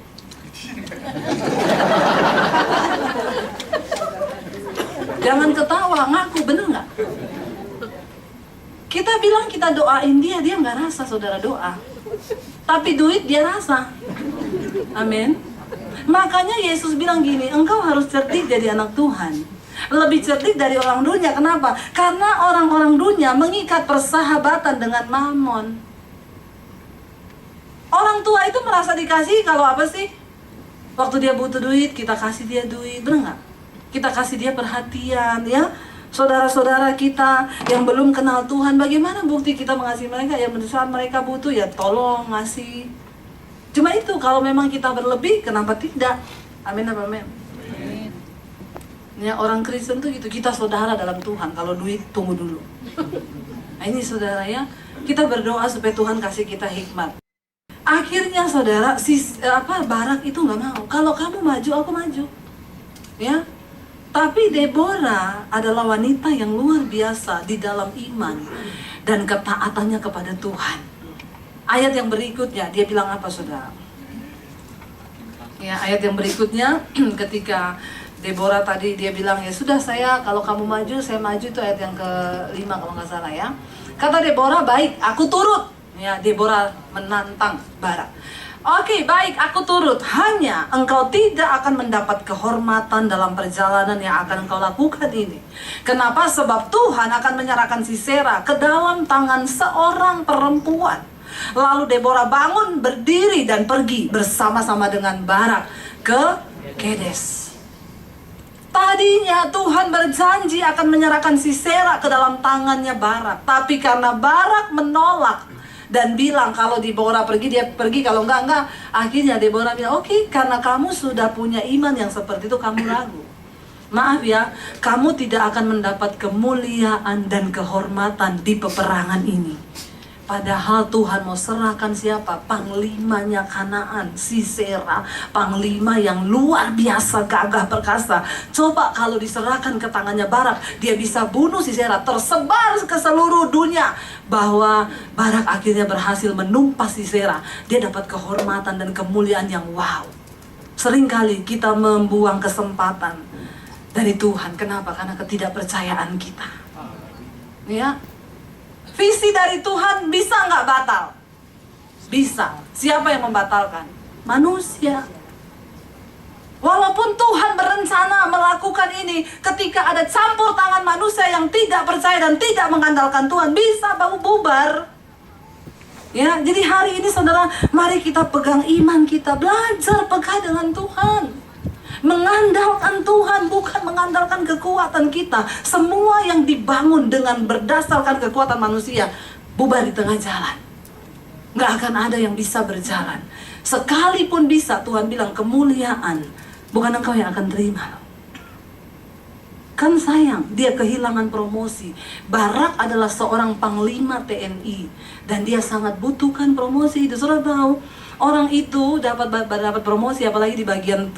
Jangan ketawa, ngaku, bener nggak? Kita bilang kita doain dia nggak rasa saudara doa. Tapi duit dia rasa. Amin. Makanya Yesus bilang gini, engkau harus cerdik jadi anak Tuhan. Lebih cerdik dari orang dunia. Kenapa? Karena orang-orang dunia mengikat persahabatan dengan mamon. Orang tua itu merasa dikasih kalau apa sih? Waktu dia butuh duit, kita kasih dia duit, bener nggak? Kita kasih dia perhatian, ya. Saudara-saudara kita yang belum kenal Tuhan, bagaimana bukti kita mengasihi mereka? Ya saat mereka butuh, ya tolong ngasih. Cuma itu, kalau memang kita berlebih, kenapa tidak? Amin apa amin? Ya, orang Kristen tuh gitu, kita saudara dalam Tuhan. Kalau duit, tunggu dulu. Nah ini saudara ya, kita berdoa supaya Tuhan kasih kita hikmat. Akhirnya saudara, Barak itu nggak mau. Kalau kamu maju, aku maju. Ya, tapi Deborah adalah wanita yang luar biasa di dalam iman dan ketaatannya kepada Tuhan. Ayat yang berikutnya, dia bilang apa saudara? Ya, ayat yang berikutnya ketika Deborah tadi dia bilang, ya sudah saya, kalau kamu maju, saya maju. Itu ayat yang ke-5 kalau nggak salah ya. Kata Deborah, baik, aku turut. Ya, Deborah menantang Barak. Oke, baik, aku turut. Hanya engkau tidak akan mendapat kehormatan dalam perjalanan yang akan engkau lakukan ini. Kenapa? Sebab Tuhan akan menyerahkan Sisera ke dalam tangan seorang perempuan. Lalu Deborah bangun, berdiri dan pergi bersama-sama dengan Barak ke Kedes. Tadinya Tuhan berjanji akan menyerahkan Sisera ke dalam tangannya Barak. Tapi karena Barak menolak dan bilang kalau Deborah pergi, dia pergi. Kalau enggak. Akhirnya Deborah bilang, oke, karena kamu sudah punya iman yang seperti itu, kamu ragu. Maaf ya, kamu tidak akan mendapat kemuliaan dan kehormatan di peperangan ini. Padahal Tuhan mau serahkan siapa? Panglimanya Kanaan, Sisera, panglima yang luar biasa gagah perkasa. Coba kalau diserahkan ke tangannya Barak, dia bisa bunuh Sisera, tersebar ke seluruh dunia. Bahwa Barak akhirnya berhasil menumpas Sisera. Dia dapat kehormatan dan kemuliaan yang wow. Seringkali kita membuang kesempatan dari Tuhan. Kenapa? Karena ketidakpercayaan kita. Ya. Visi dari Tuhan bisa nggak batal? Bisa. Siapa yang membatalkan? Manusia. Walaupun Tuhan berencana melakukan ini, ketika ada campur tangan manusia yang tidak percaya dan tidak mengandalkan Tuhan, bisa bubar. Ya, jadi hari ini saudara, mari kita pegang iman kita, belajar pegang dengan Tuhan. Mengandalkan Tuhan, bukan mengandalkan kekuatan kita. Semua yang dibangun dengan berdasarkan kekuatan manusia bubar di tengah jalan. Nggak akan ada yang bisa berjalan. Sekalipun bisa, Tuhan bilang kemuliaan bukan engkau yang akan terima. Kan sayang, dia kehilangan promosi. Barak adalah seorang panglima TNI dan dia sangat butuhkan promosi. Itu saudara tahu, orang itu dapat promosi, apalagi di bagian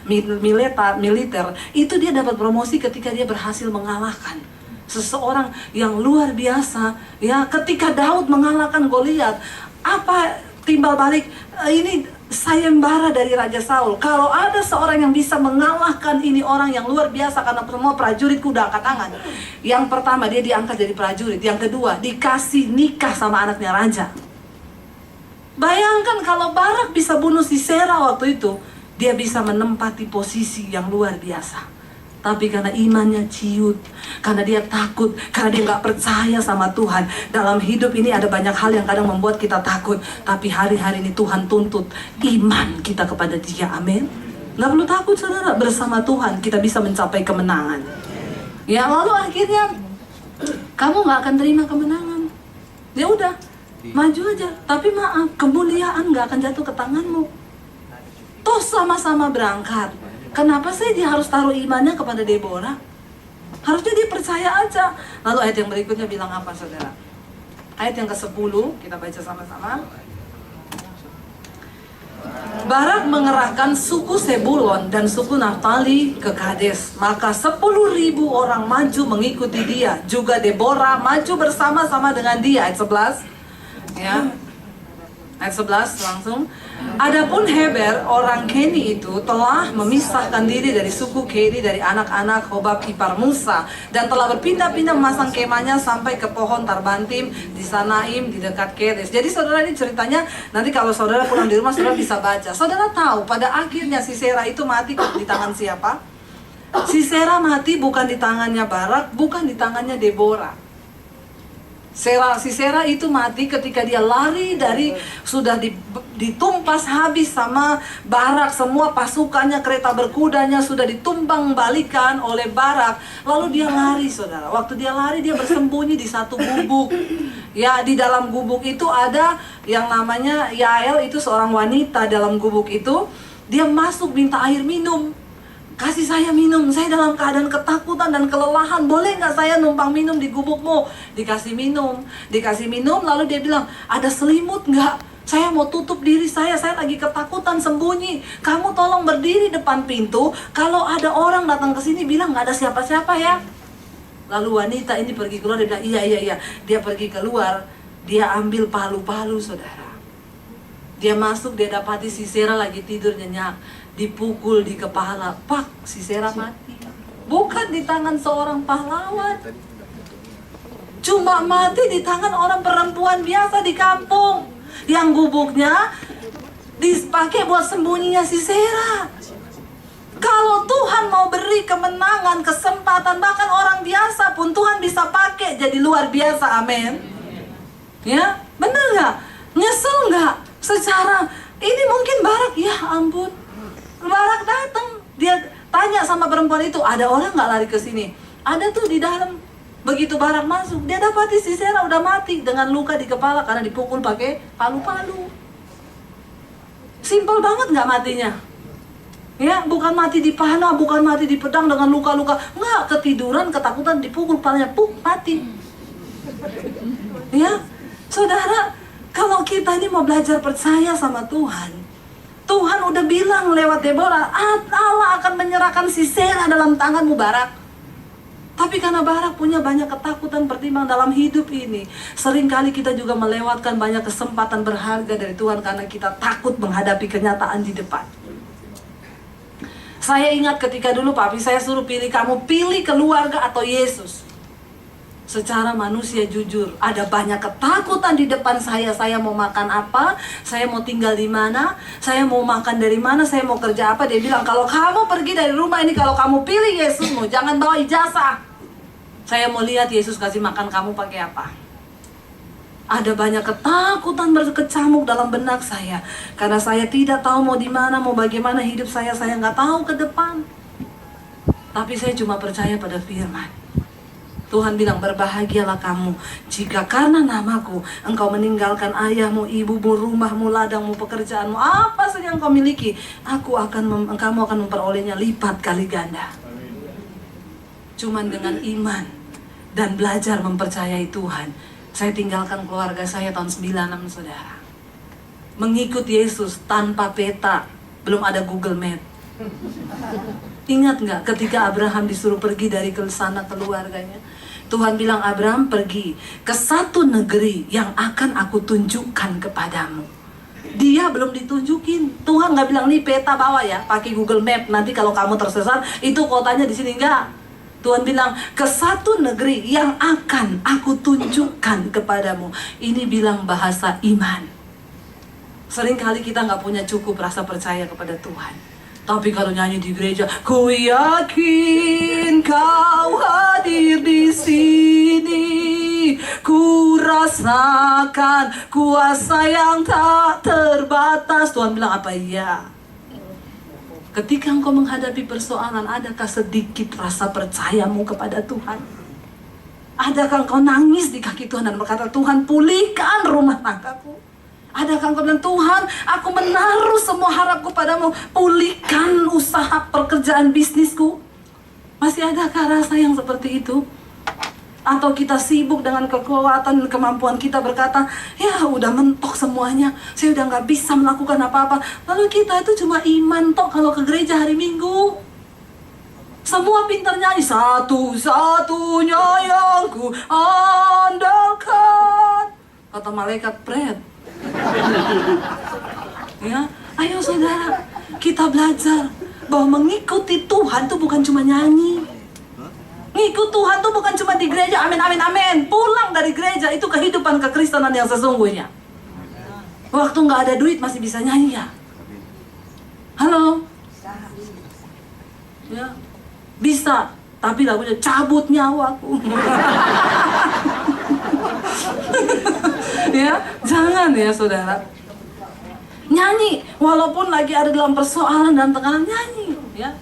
militer, itu dia dapat promosi ketika dia berhasil mengalahkan seseorang yang luar biasa. Ya, ketika Daud mengalahkan Goliat, apa timbal balik? Ini sayembara dari Raja Saul. Kalau ada seorang yang bisa mengalahkan ini orang yang luar biasa, karena semua prajurit kuda angkat tangan. Yang pertama, dia diangkat jadi prajurit. Yang kedua, dikasih nikah sama anaknya raja. Bayangkan kalau Barak bisa bunuh Sisera waktu itu, dia bisa menempati posisi yang luar biasa. Tapi karena imannya ciut, karena dia takut, karena dia nggak percaya sama Tuhan. Dalam hidup ini ada banyak hal yang kadang membuat kita takut. Tapi hari-hari ini Tuhan tuntut iman kita kepada Dia. Amin. Nggak perlu takut saudara, bersama Tuhan kita bisa mencapai kemenangan. Ya, lalu akhirnya kamu nggak akan terima kemenangan. Ya udah, maju aja, tapi maaf, kemuliaan gak akan jatuh ke tanganmu. Toh sama-sama berangkat. Kenapa sih dia harus taruh imannya kepada Deborah? Harusnya dia percaya aja. Lalu ayat yang berikutnya bilang apa saudara? Ayat yang ke-10, kita baca sama-sama. Barak mengerahkan suku Sebulon dan suku Naftali ke Kades. Maka 10.000 orang maju mengikuti dia. Juga Deborah maju bersama-sama dengan dia. Ayat 11. Ya, ayat 11 langsung. Adapun Heber orang Keni itu telah memisahkan diri dari suku Keni, dari anak-anak Hobab ipar Musa, dan telah berpindah-pindah memasang kemahnya sampai ke pohon Tarbantim di Sanaim di dekat Kedes. Jadi saudara, ini ceritanya nanti kalau saudara pulang di rumah saudara bisa baca. Saudara tahu pada akhirnya Sisera itu mati di tangan siapa? Sisera mati bukan di tangannya Barak, bukan di tangannya Deborah. Sisera itu mati ketika dia lari dari, sudah ditumpas habis sama Barak. Semua pasukannya, kereta berkudanya sudah ditumbang balikan oleh Barak. Lalu dia lari saudara. Waktu dia lari, dia bersembunyi di satu gubuk. Ya, di dalam gubuk itu ada yang namanya Yael, itu seorang wanita dalam gubuk itu. Dia masuk minta air minum. Kasih saya minum, saya dalam keadaan ketakutan dan kelelahan. Boleh nggak saya numpang minum di gubukmu? Dikasih minum, lalu dia bilang, ada selimut nggak? Saya mau tutup diri saya lagi ketakutan, sembunyi. Kamu tolong berdiri depan pintu. Kalau ada orang datang ke sini, bilang nggak ada siapa-siapa ya. Lalu wanita ini pergi keluar, dia bilang, iya. Dia pergi keluar, dia ambil palu-palu saudara. Dia masuk, dia dapati Sisera lagi tidur nyenyak. dipukul di kepala, pak, Sisera mati. Bukan di tangan seorang pahlawan, cuma mati di tangan orang perempuan biasa di kampung yang gubuknya dipakai buat sembunyinya Sisera. Kalau Tuhan mau beri kemenangan, kesempatan, bahkan orang biasa pun Tuhan bisa pakai jadi luar biasa, amin. Ya, bener nggak? Nyesel nggak? Secara ini mungkin Barak, ya ampun, Barak datang, dia tanya sama perempuan itu, ada orang nggak lari ke sini? Ada tuh di dalam. Begitu Barak masuk, dia dapati Sisera udah mati dengan luka di kepala karena dipukul pakai palu-palu. Simpel banget nggak matinya? Ya, bukan mati di panah, bukan mati di pedang dengan luka-luka. Nggak, ketiduran, ketakutan, dipukul palanya, mati. Ya, saudara, kalau kita ini mau belajar percaya sama Tuhan, Tuhan udah bilang lewat Deborah, Allah akan menyerahkan Sisera dalam tanganmu, Barak. Tapi karena Barak punya banyak ketakutan pertimbangan dalam hidup ini, seringkali kita juga melewatkan banyak kesempatan berharga dari Tuhan karena kita takut menghadapi kenyataan di depan. Saya ingat ketika dulu papi saya suruh pilih, kamu pilih keluarga atau Yesus. Secara manusia jujur, ada banyak ketakutan di depan saya. Saya mau makan apa? Saya mau tinggal di mana? Saya mau makan dari mana? Saya mau kerja apa? Dia bilang, kalau kamu pergi dari rumah ini, kalau kamu pilih Yesusmu, jangan bawa ijazah. Saya mau lihat Yesus kasih makan kamu pakai apa. Ada banyak ketakutan berkecamuk dalam benak saya. Karena saya tidak tahu mau di mana, mau bagaimana hidup saya nggak tahu ke depan. Tapi saya cuma percaya pada firman. Tuhan bilang, berbahagialah kamu jika karena namaku engkau meninggalkan ayahmu, ibumu, rumahmu, ladangmu, pekerjaanmu, apa saja yang kau miliki, kamu akan memperolehnya lipat kali ganda. Cuman dengan iman dan belajar mempercayai Tuhan, saya tinggalkan keluarga saya tahun 96, saudara. Mengikut Yesus tanpa peta, belum ada Google Map. Ingat nggak ketika Abraham disuruh pergi dari sana keluarganya? Tuhan bilang, Abraham pergi ke satu negeri yang akan aku tunjukkan kepadamu. Dia belum ditunjukin. Tuhan nggak bilang, nih peta bawa ya, pakai Google Map. Nanti kalau kamu tersesat, itu kotanya di sini. Enggak. Tuhan bilang, ke satu negeri yang akan aku tunjukkan kepadamu. Ini bilang bahasa iman. Seringkali kita nggak punya cukup rasa percaya kepada Tuhan. Tapi kalau nyanyi di gereja, ku yakin kau hadir di sini, ku rasakan kuasa yang tak terbatas. Tuhan bilang apa? Iya. Ketika engkau menghadapi persoalan, adakah sedikit rasa percayamu kepada Tuhan? Adakah engkau nangis di kaki Tuhan dan berkata, Tuhan pulihkan rumah tanggaku? Adakah engkau bilang, Tuhan, aku menaruh semua harapku padamu, pulihkan usaha pekerjaan bisnisku? Masih adakah rasa yang seperti itu? Atau kita sibuk dengan kekuatan dan kemampuan kita berkata, ya udah mentok semuanya, saya udah gak bisa melakukan apa-apa. Lalu kita itu cuma iman tok kalau ke gereja hari Minggu. Semua pintar nyanyi, satu-satunya yang ku andalkan. Kata malaikat, Fred. Ya, ayo saudara, kita belajar bahwa mengikuti Tuhan itu bukan cuma nyanyi. Ngikut Tuhan itu bukan cuma di gereja, amin, amin, amin. Pulang dari gereja, itu kehidupan kekristenan yang sesungguhnya. Waktu nggak ada duit masih bisa nyanyi ya? Halo? Ya, bisa, tapi lagunya cabut nyawaku. Ya, jangan ya saudara. Nyanyi, walaupun lagi ada dalam persoalan dan tekanan, nyanyi ya.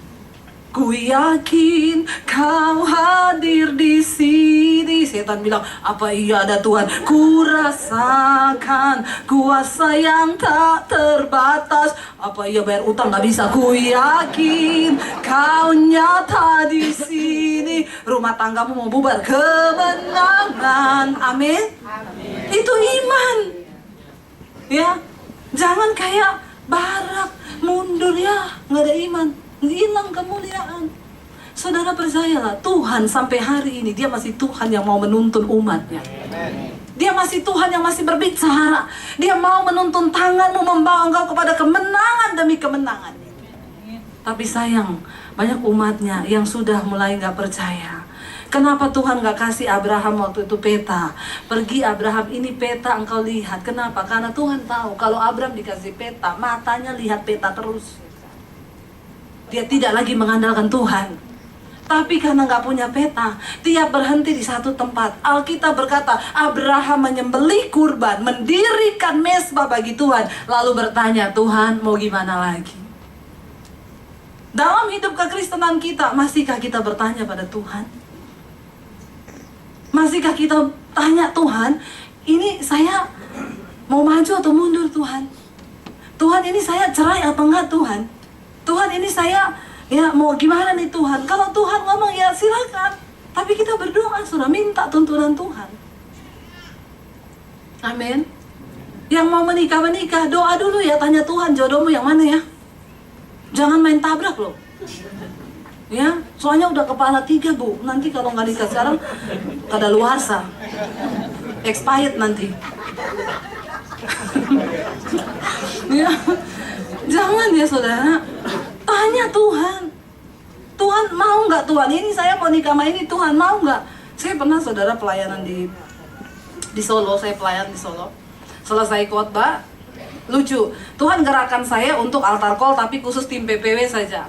Ku yakin kau hadir di sini. Setan bilang, apa iya ada Tuhan? Ku rasakan kuasa yang tak terbatas. Apa iya bayar utang gak bisa? Ku yakin kau nyata di sini. Rumah tanggamu mau bubar, kemenangan. Amin. Itu iman. Ya, jangan kayak Barak mundur ya, nggak ada iman. Hilang kemuliaan. Saudara percayalah, Tuhan sampai hari ini dia masih Tuhan yang mau menuntun umatnya. Dia masih Tuhan yang masih berbicara. Dia mau menuntun tanganmu, membawa engkau kepada kemenangan demi kemenangan. Tapi sayang, banyak umatnya yang sudah mulai gak percaya. Kenapa Tuhan gak kasih Abraham waktu itu peta? Pergi Abraham, ini peta engkau lihat. Kenapa? Karena Tuhan tahu kalau Abraham dikasih peta, matanya lihat peta terus. Dia tidak lagi mengandalkan Tuhan. Tapi karena gak punya peta, tiap berhenti di satu tempat. Alkitab berkata, Abraham menyembelih kurban, mendirikan mezbah bagi Tuhan, lalu bertanya, Tuhan mau gimana lagi? Dalam hidup kekristenan kita, masihkah kita bertanya pada Tuhan? Masihkah kita tanya, Tuhan, ini saya mau maju atau mundur Tuhan? Tuhan, ini saya cerai atau enggak Tuhan? Tuhan, ini saya mau gimana nih Tuhan? Kalau Tuhan ngomong ya silakan. Tapi kita berdoa, sudah minta tuntunan Tuhan. Amin. Yang mau menikah, doa dulu ya, tanya Tuhan jodohmu yang mana ya. Jangan main tabrak loh. Ya, soalnya udah kepala 3 Bu. Nanti kalau nggak nikah sekarang kadaluarsa, expired nanti. Ya, jangan ya saudara. Tanya Tuhan. Tuhan mau nggak Tuhan? Ini saya mau nikah sama ini, Tuhan mau nggak? Saya pernah saudara pelayanan di Solo. Saya pelayan di Solo. Selesai khotbah, lucu. Tuhan gerakan saya untuk altar call tapi khusus tim PPW saja.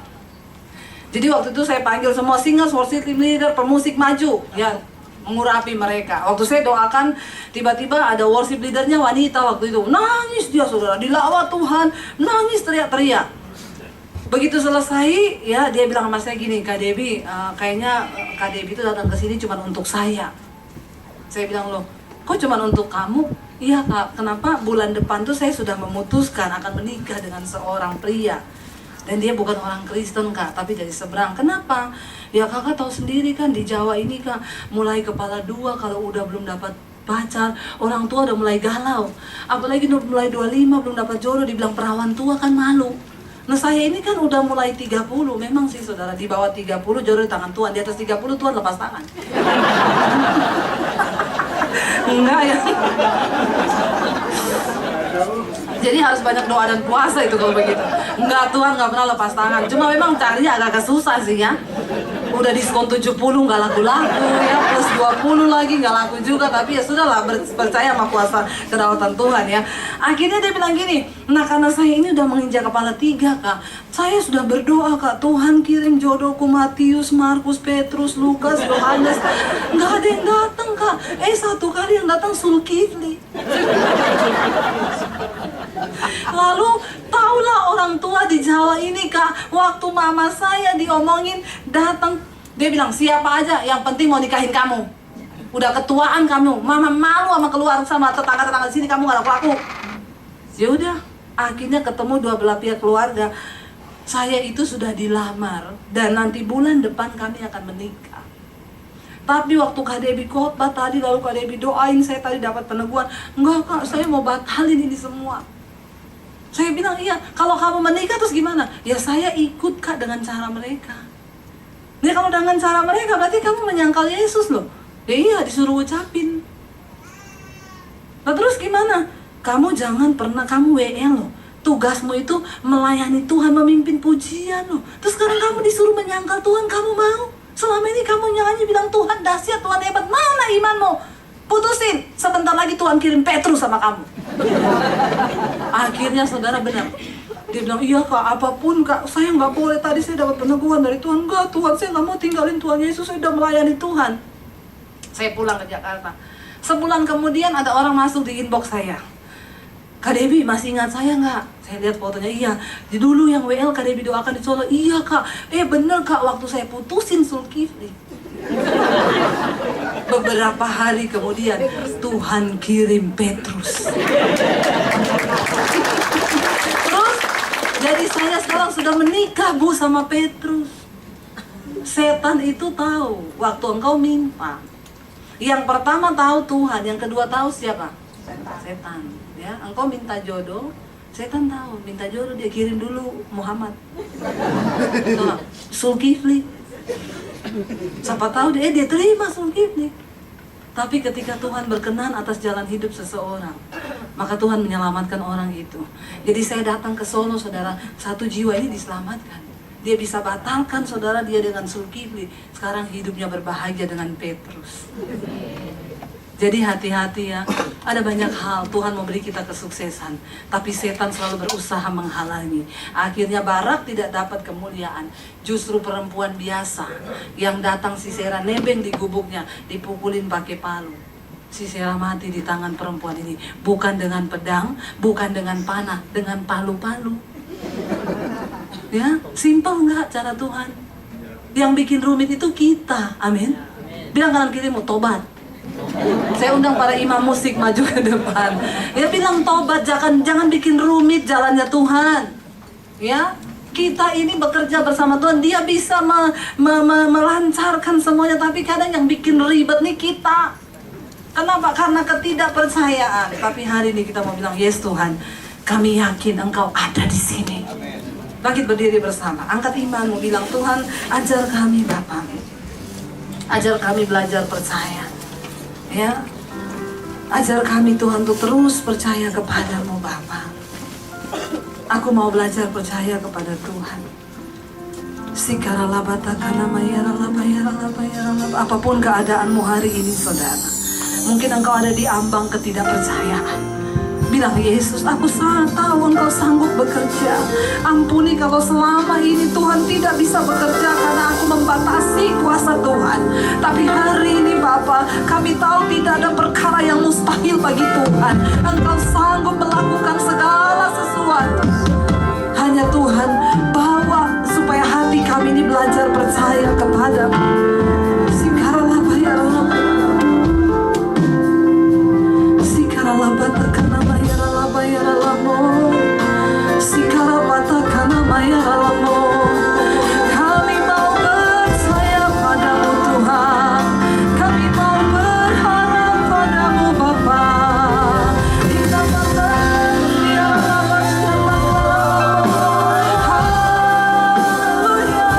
Jadi waktu itu saya panggil semua singers, worship leader, pemusik maju, ya, mengurapi mereka. Waktu saya doakan, tiba-tiba ada worship leadernya wanita waktu itu. Nangis dia saudara, dilawat Tuhan, nangis teriak-teriak. Begitu selesai, ya dia bilang sama saya gini, Kak Debbie, kayaknya Kak Debbie itu datang ke sini cuma untuk saya. Saya bilang, loh, kok cuma untuk kamu? Iya Kak, kenapa bulan depan tuh saya sudah memutuskan akan menikah dengan seorang pria. Dan dia bukan orang Kristen Kak, tapi dari seberang. Kenapa? Ya Kakak tahu sendiri kan di Jawa ini Kak, mulai kepala 2 kalau udah belum dapat pacar, orang tua udah mulai galau. Apalagi mulai 25 belum dapat jodoh, dibilang perawan tua kan malu. Nah saya ini kan udah mulai 30, memang sih saudara, di bawah 30 jodoh di tangan Tuhan, di atas 30 Tuhan lepas tangan. Enggak ya. Jadi harus banyak doa dan puasa itu kalau begitu. Enggak, Tuhan nggak pernah lepas tangan. Cuma memang carinya agak susah sih ya. Udah diskon 70 nggak laku-laku ya, plus 20 lagi nggak laku juga. Tapi ya sudahlah, percaya sama kuasa kedaulatan Tuhan ya. Akhirnya dia bilang gini, nah karena saya ini udah menginjak kepala 3 Kak, saya sudah berdoa Kak, Tuhan kirim jodohku Matius, Markus, Petrus, Lukas, Yohanes. Nggak ada yang datang Kak. Satu kali yang datang Sulkifli. Lalu taulah orang tua di Jawa ini Kak, waktu mama saya diomongin datang, dia bilang siapa aja yang penting mau nikahin kamu. Udah ketuaan kamu, mama malu sama keluar sama tetangga-tetangga di sini, kamu gak laku-laku. Ya udah, akhirnya ketemu dua belah pihak keluarga. Saya itu sudah dilamar dan nanti bulan depan kami akan menikah. Tapi waktu Kak Debbie khotbah tadi, lalu Kak Debbie doain, saya tadi dapat peneguhan, enggak Kak, saya mau batalin ini semua. Saya bilang, iya, kalau kamu menikah terus gimana? Ya saya ikut Kak dengan cara mereka. Ya kalau dengan cara mereka berarti kamu menyangkal Yesus loh. Ya iya, disuruh ucapin. Nah terus gimana? Kamu jangan pernah, kamu WL loh. Tugasmu itu melayani Tuhan, memimpin pujian loh. Terus sekarang kamu disuruh menyangkal Tuhan, kamu mau? Selama ini kamu nyanyi bilang Tuhan dahsyat, Tuhan hebat, mana imanmu? Putusin, sebentar lagi Tuhan kirim Petrus sama kamu. Akhirnya saudara benar. Dia bilang, iya Kak, apapun Kak, saya nggak boleh. Tadi saya dapat peneguhan dari Tuhan. Enggak Tuhan, saya nggak mau tinggalin Tuhan Yesus, saya udah melayani Tuhan. Saya pulang ke Jakarta. Sebulan kemudian ada orang masuk di inbox saya. Kak Debbie, masih ingat saya nggak? Saya lihat fotonya, iya. Di dulu yang WL Kak Debbie doakan di Solo. Iya Kak, bener Kak, waktu saya putusin Sulkifli. Beberapa hari kemudian Tuhan kirim Petrus. Terus jadi saya sekarang sudah menikah Bu sama Petrus. Setan itu tahu waktu engkau minta. Yang pertama tahu Tuhan, yang kedua tahu siapa? Setan. Ya, engkau minta jodoh, setan tahu minta jodoh, dia kirim dulu Muhammad. Sulkifli. Siapa tahu dia terima Sulkifli. Tapi ketika Tuhan berkenan atas jalan hidup seseorang, maka Tuhan menyelamatkan orang itu. Jadi saya datang ke Solo saudara, 1 jiwa ini diselamatkan. Dia bisa batalkan saudara dia dengan Zulkifli. Sekarang hidupnya berbahagia dengan Petrus. Jadi hati-hati ya. Ada banyak hal Tuhan memberi kita kesuksesan, tapi setan selalu berusaha menghalangi. Akhirnya Barak tidak dapat kemuliaan. Justru perempuan biasa yang datang Sisera nebeng di gubuknya, dipukulin pakai palu. Sisera mati di tangan perempuan ini. Bukan dengan pedang, bukan dengan panah, dengan palu-palu. Ya, simpel nggak cara Tuhan? Yang bikin rumit itu kita. Amin. Bilang kanan kirimu, tobat. Saya undang para imam musik maju ke depan. Ya bilang tobat, jangan bikin rumit jalannya Tuhan. Ya, kita ini bekerja bersama Tuhan, Dia bisa melancarkan semuanya, tapi kadang yang bikin ribet nih kita. Kenapa? Karena ketidakpercayaan. Tapi hari ini kita mau bilang, yes Tuhan, kami yakin Engkau ada di sini. Bangkit berdiri bersama, angkat imanmu, bilang Tuhan, ajar kami Bapa, ajar kami belajar percaya. Ya, ajar kami Tuhan untuk terus percaya kepadamu Bapa. Aku mau belajar percaya kepada Tuhan. Apapun keadaanmu hari ini saudara, mungkin engkau ada di ambang ketidakpercayaan. Bilang, Yesus, aku tahu Engkau sanggup bekerja. Ampuni kalau selama ini Tuhan tidak bisa bekerja karena aku membatasi kuasa Tuhan. Tapi hari ini Bapa, kami tahu tidak ada perkara yang mustahil bagi Tuhan. Engkau sanggup melakukan segala sesuatu. Hanya Tuhan bawa supaya hati kami ini belajar percaya kepadamu. Sikaralah bayarlah. Sikaralah batakana bayarlah bayarlah mo. Sikara batakana bayarlah mo. Kami mau percaya padamu Tuhan. Kami mau berharap padamu Bapa. Kita bayarlah bayarlah. Haleluya.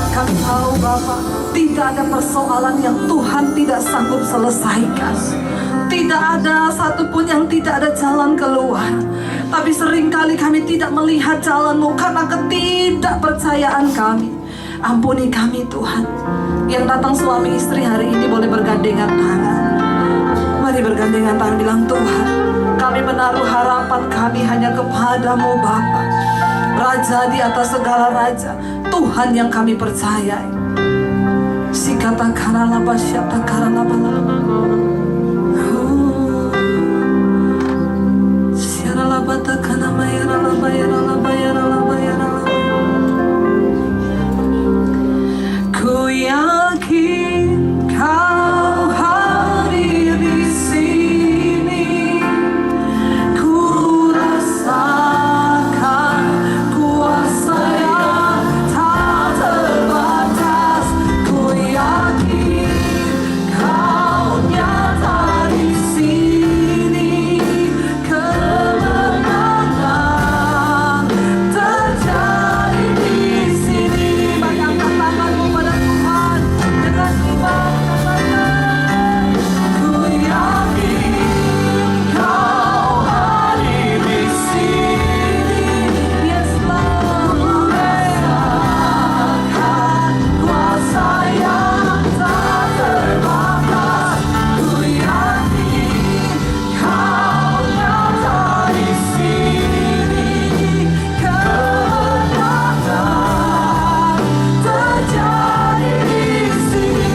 Kami tahu Bapak, tidak ada persoalan yang Tuhan tidak sanggup selesaikan. Tidak ada satupun yang tidak ada jalan keluar. Tapi seringkali kami tidak melihat jalan-Mu karena ketidakpercayaan kami. Ampuni kami Tuhan. Yang datang suami istri hari ini boleh bergandengan tangan. Mari bergandengan tangan, bilang Tuhan, kami menaruh harapan kami hanya kepadamu Bapa, Raja di atas segala raja, Tuhan yang kami percayai. Sikata karala basyata karala balala. Siarala bata kana mayarala bayarala bayarala bayarala. Ku yakin Kau hadir di sini. Ku rasakan kuasa yang tak terbatas. Ku yakin Kau nyata di sini. Kemenangan terjadi di sini. Bayangkan tanganmu pada Tuhan dengan iman. Ku yakin Kau hadir di sini. Yes, Lord. Rasakan kuasa yang tak terbatas. Ku yakin Kau nyata di sini. Kemenangan terjadi di sini.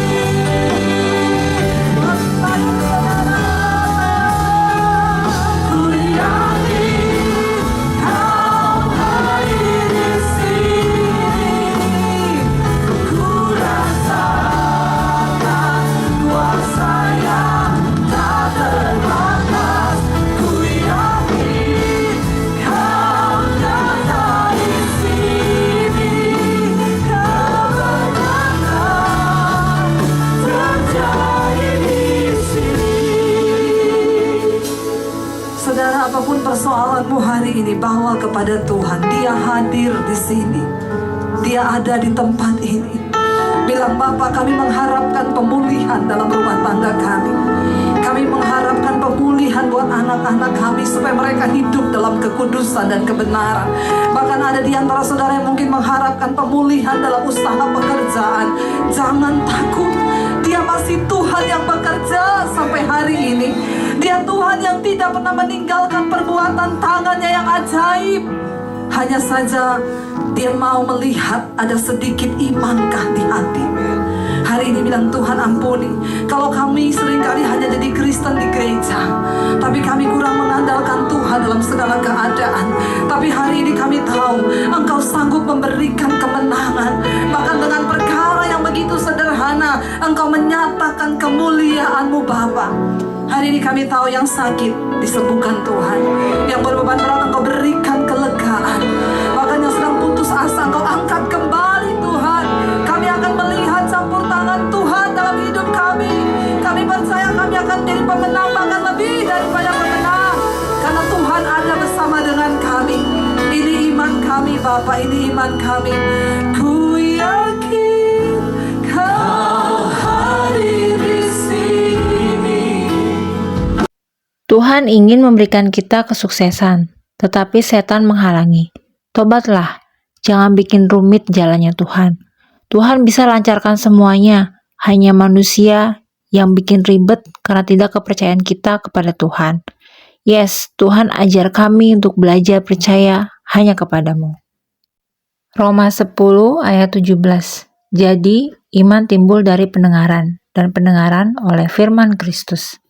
Ku yakin Kau hadir di sini. Ku rasakan kuasa yang tak terbatas. Ku yakin Kau nyata di sini. Kemenangan terjadi di sini. Saudara, apapun persoalanmu hari ini, bawa kepada Tuhan. Dia hadir di sini. Dia ada di tempat ini. Bilang, Bapak, kami mengharapkan pemulihan dalam rumah tangga kami. Kami mengharapkan pemulihan buat anak-anak kami supaya mereka hidup dalam kekudusan dan kebenaran. Bahkan ada di antara saudara yang mungkin mengharapkan pemulihan dalam usaha pekerjaan. Jangan takut. Dia masih Tuhan yang bekerja sampai hari ini. Dia Tuhan yang tidak pernah meninggalkan perbuatan tangannya yang ajaib. Hanya saja Dia mau melihat ada sedikit imankah di hatimu. Hari ini bilang, Tuhan ampuni kalau kami seringkali hanya jadi Kristen di gereja, tapi kami kurang mengandalkan Tuhan dalam segala keadaan. Tapi hari ini kami tahu Engkau sanggup memberikan kemenangan. Bahkan dengan perkara yang begitu sederhana, Engkau menyatakan kemuliaan-Mu Bapa. Hari ini kami tahu yang sakit disembuhkan Tuhan, yang berbeban berat Engkau berikan kelegaan. Bahkan yang sedang putus asa Engkau angkat kembali Tuhan. Kami akan melihat campur tangan Tuhan dalam hidup kami. Kami percaya kami akan jadi pemenang, bahkan lebih daripada pemenang, karena Tuhan ada bersama dengan kami. Ini iman kami Bapa, ini iman kami. Ku yakin Kau hadir di sini. Tuhan ingin memberikan kita kesuksesan, tetapi setan menghalangi. Tobatlah, jangan bikin rumit jalannya Tuhan. Tuhan bisa lancarkan semuanya, hanya manusia yang bikin ribet karena tidak kepercayaan kita kepada Tuhan. Yes, Tuhan ajar kami untuk belajar percaya hanya kepadamu. Roma 10 ayat 17. Jadi, iman timbul dari pendengaran, dan pendengaran oleh firman Kristus.